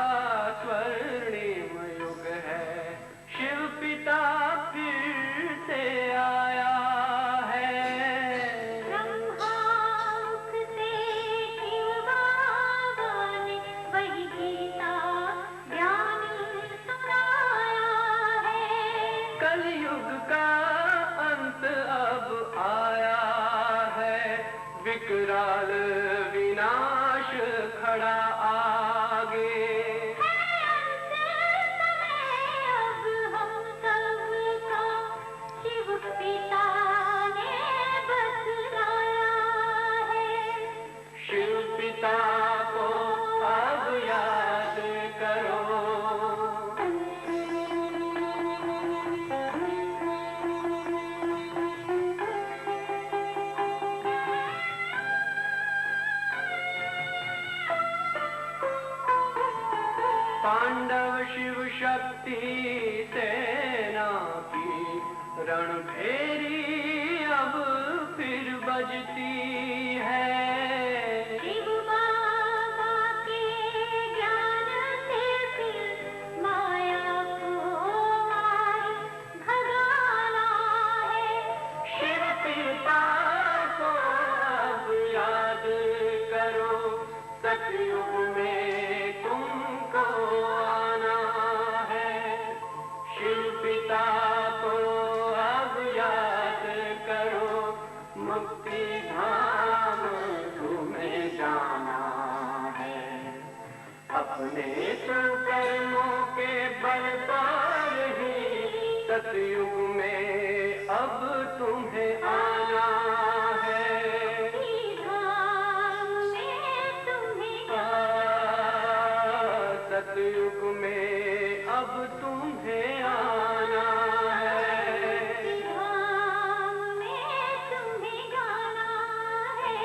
स्वर्णिम युग है, शिव पिता फिर से आया विकराल विनाश खड़ा आगे। अब हम सबका शिव पिता ने बतलाया है। शिव पिता को अब याद करो। पांडव शिव शक्ति सेना की रणभेरी अब फिर बजती है। शिव बाबा के ज्ञान से फिर माया को मार भगाना है। शिव पिता को अब याद करो। सतयुग में तुमको आना है। शिव पिता को अब याद करो। मुक्ति धाम तुम्हें जाना है। अपने कर्मों के बल पर ही सतयुग में अब तुम्हें आना है। धाम में तुम्हें सतयुग में अब तुम्हें आना है। धाम में तुम्हें जाना है।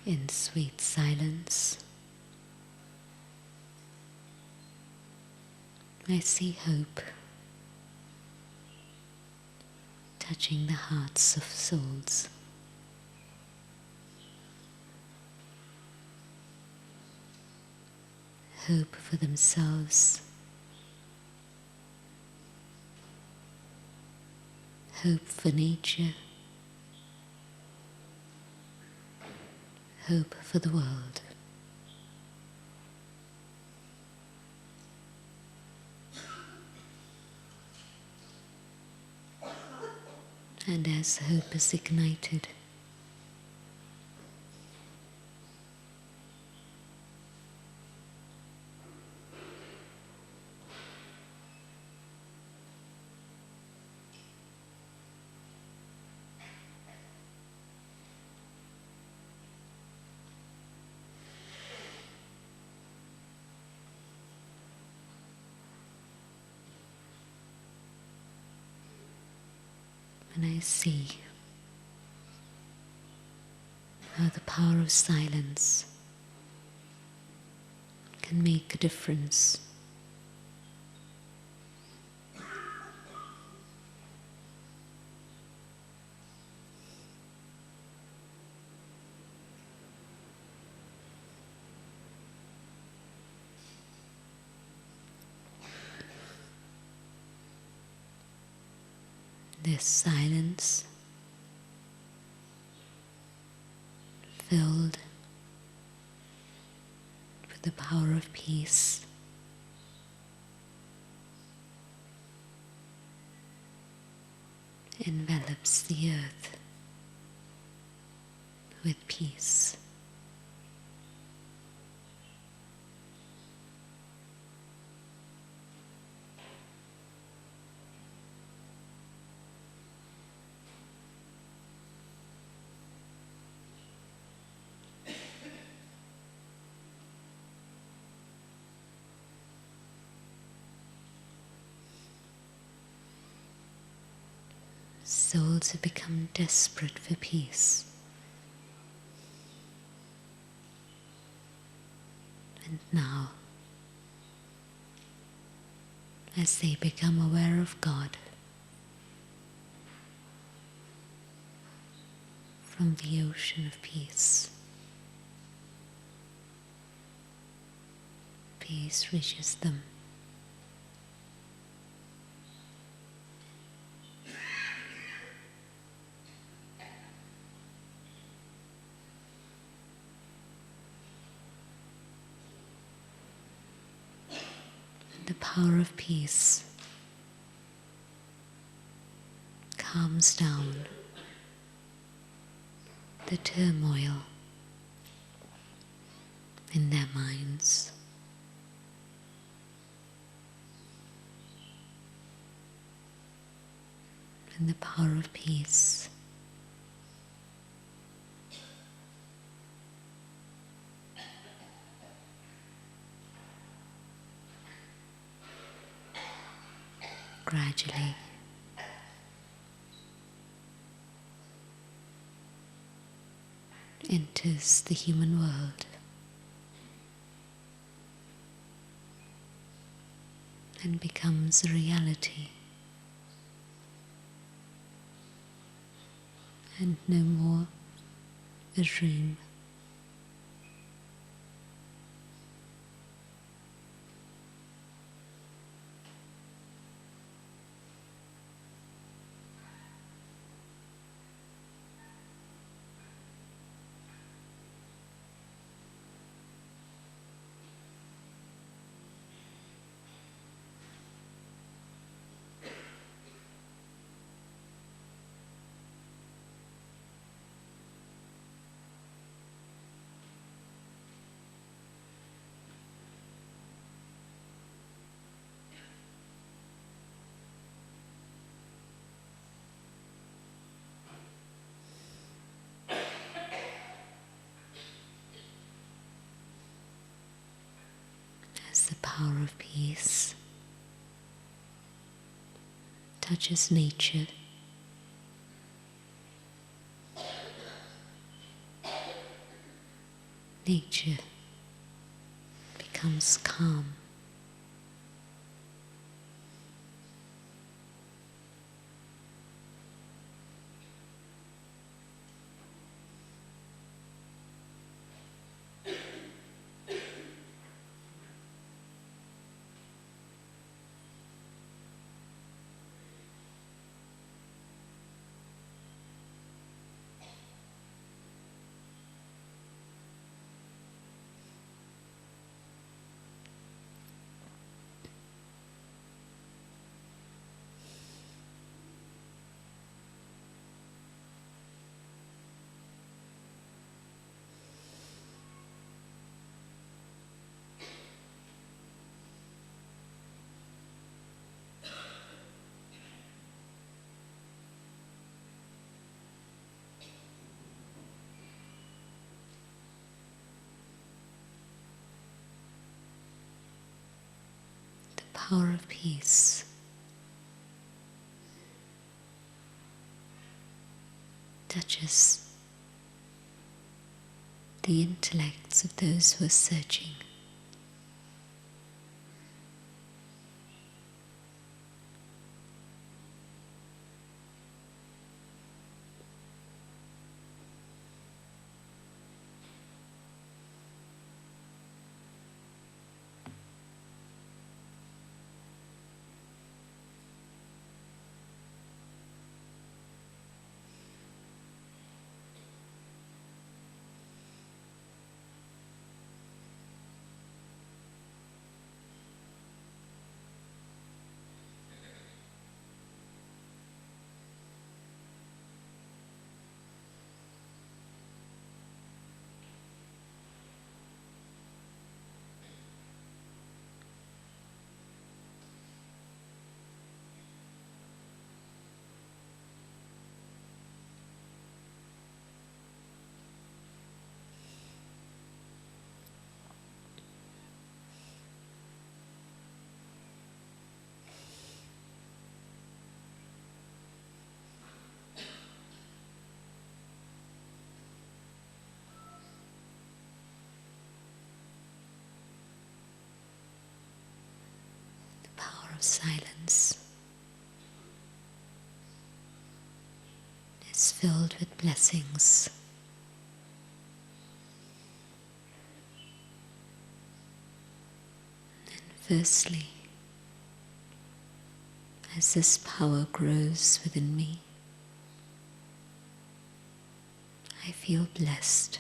In sweet silence, I see hope touching the hearts of souls. Hope for themselves, hope for nature, hope for the world. And as hope is ignited, and I see how the power of silence can make a difference. This silence, filled with the power of peace, envelops the earth with peace. Souls have become desperate for peace. And now, as they become aware of God, from the ocean of peace, peace reaches them. the power of peace calms down the turmoil in their minds. And the power of peace gradually enters the human world and becomes a reality, and no more a dream. As the power of peace touches nature, nature becomes calm. Power of peace touches the intellects of those who are searching. Silence is filled with blessings. And firstly, as this power grows within me, I feel blessed.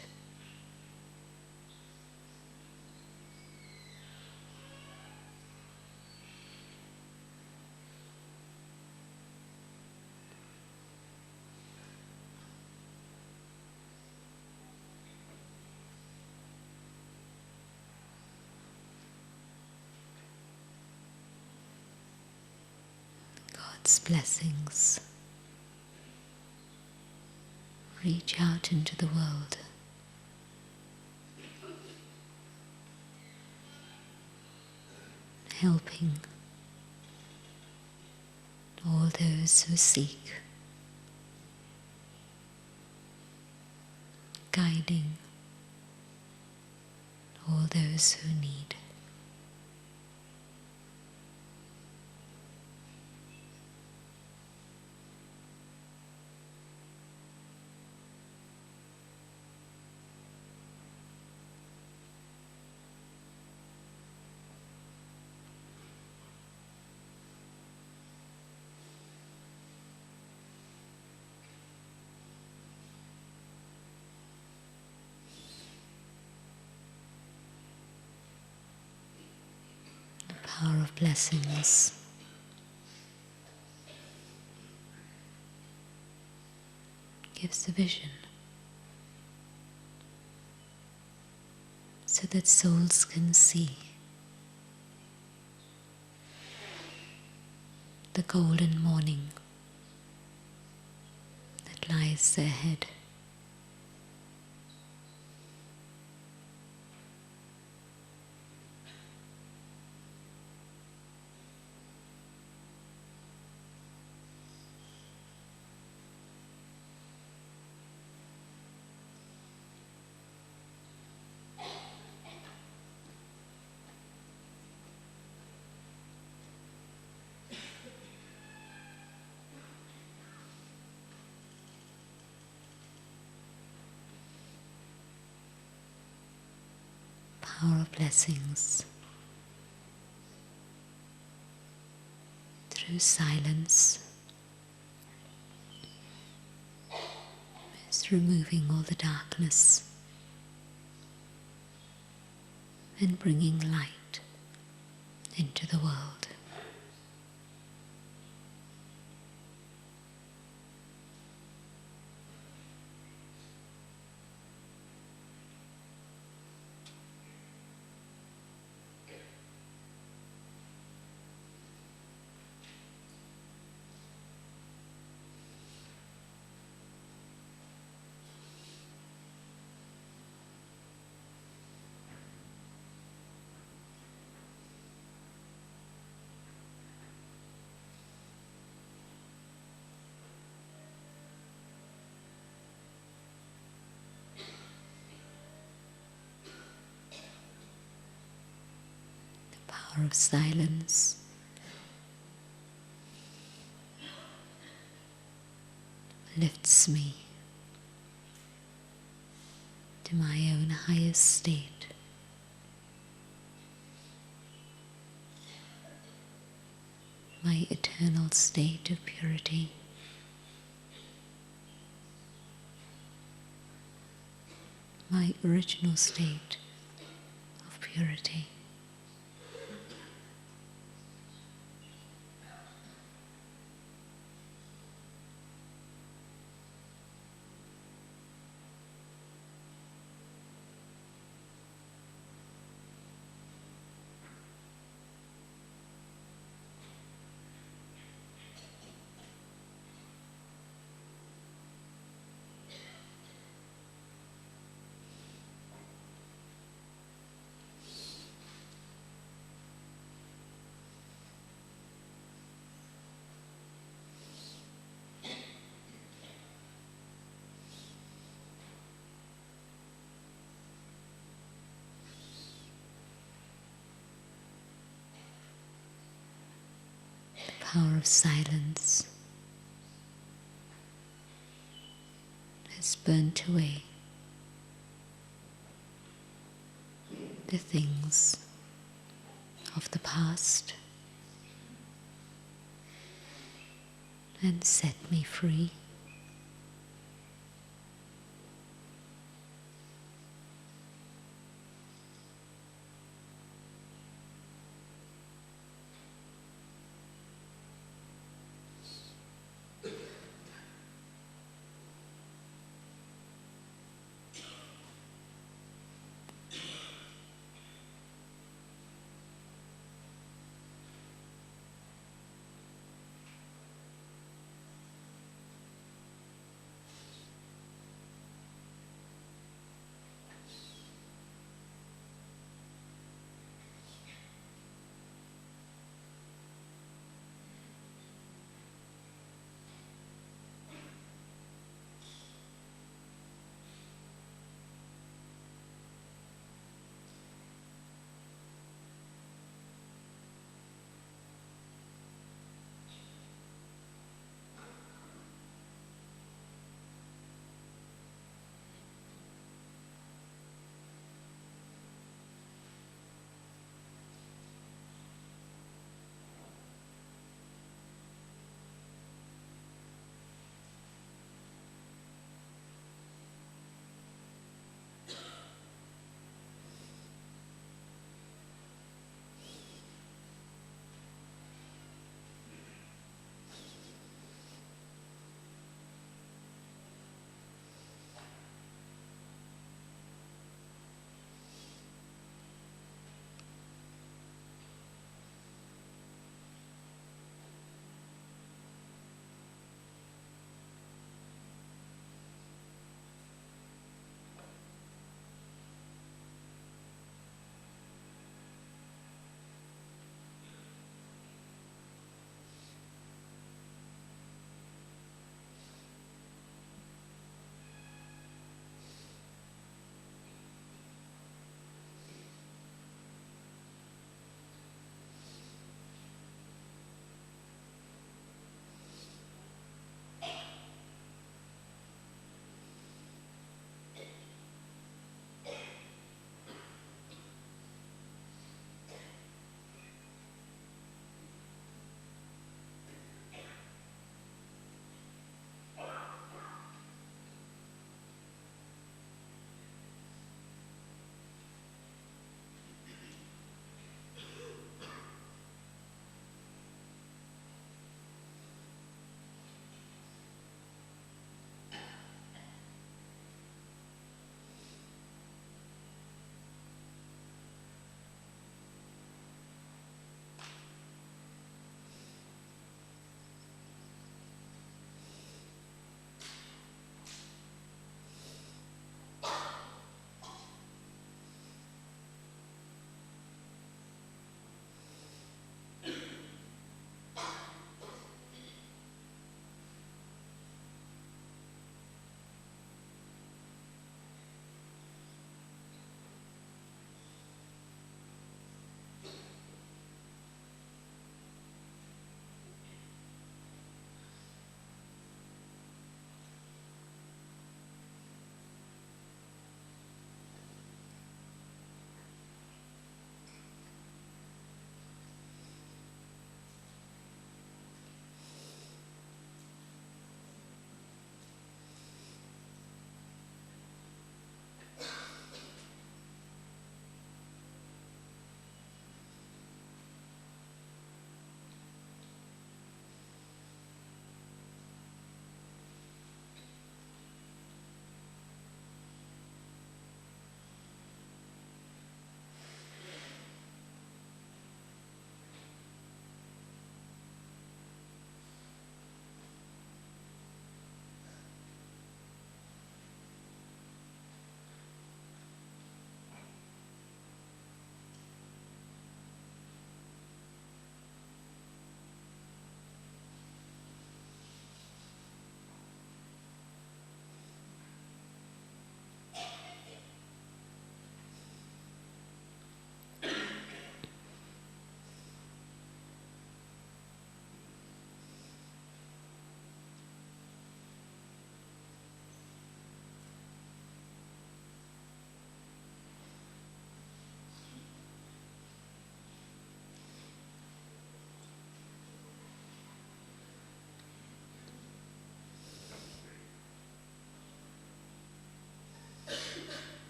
God's blessings reach out into the world, helping all those who seek, guiding all those who need. Power of blessings gives the vision so that souls can see the golden morning that lies ahead. Power of blessings through silence is removing all the darkness and bringing light into the world. Power of silence lifts me to my own highest state, my eternal state of purity. My original state of purity. Power of silence has burnt away the things of the past and set me free.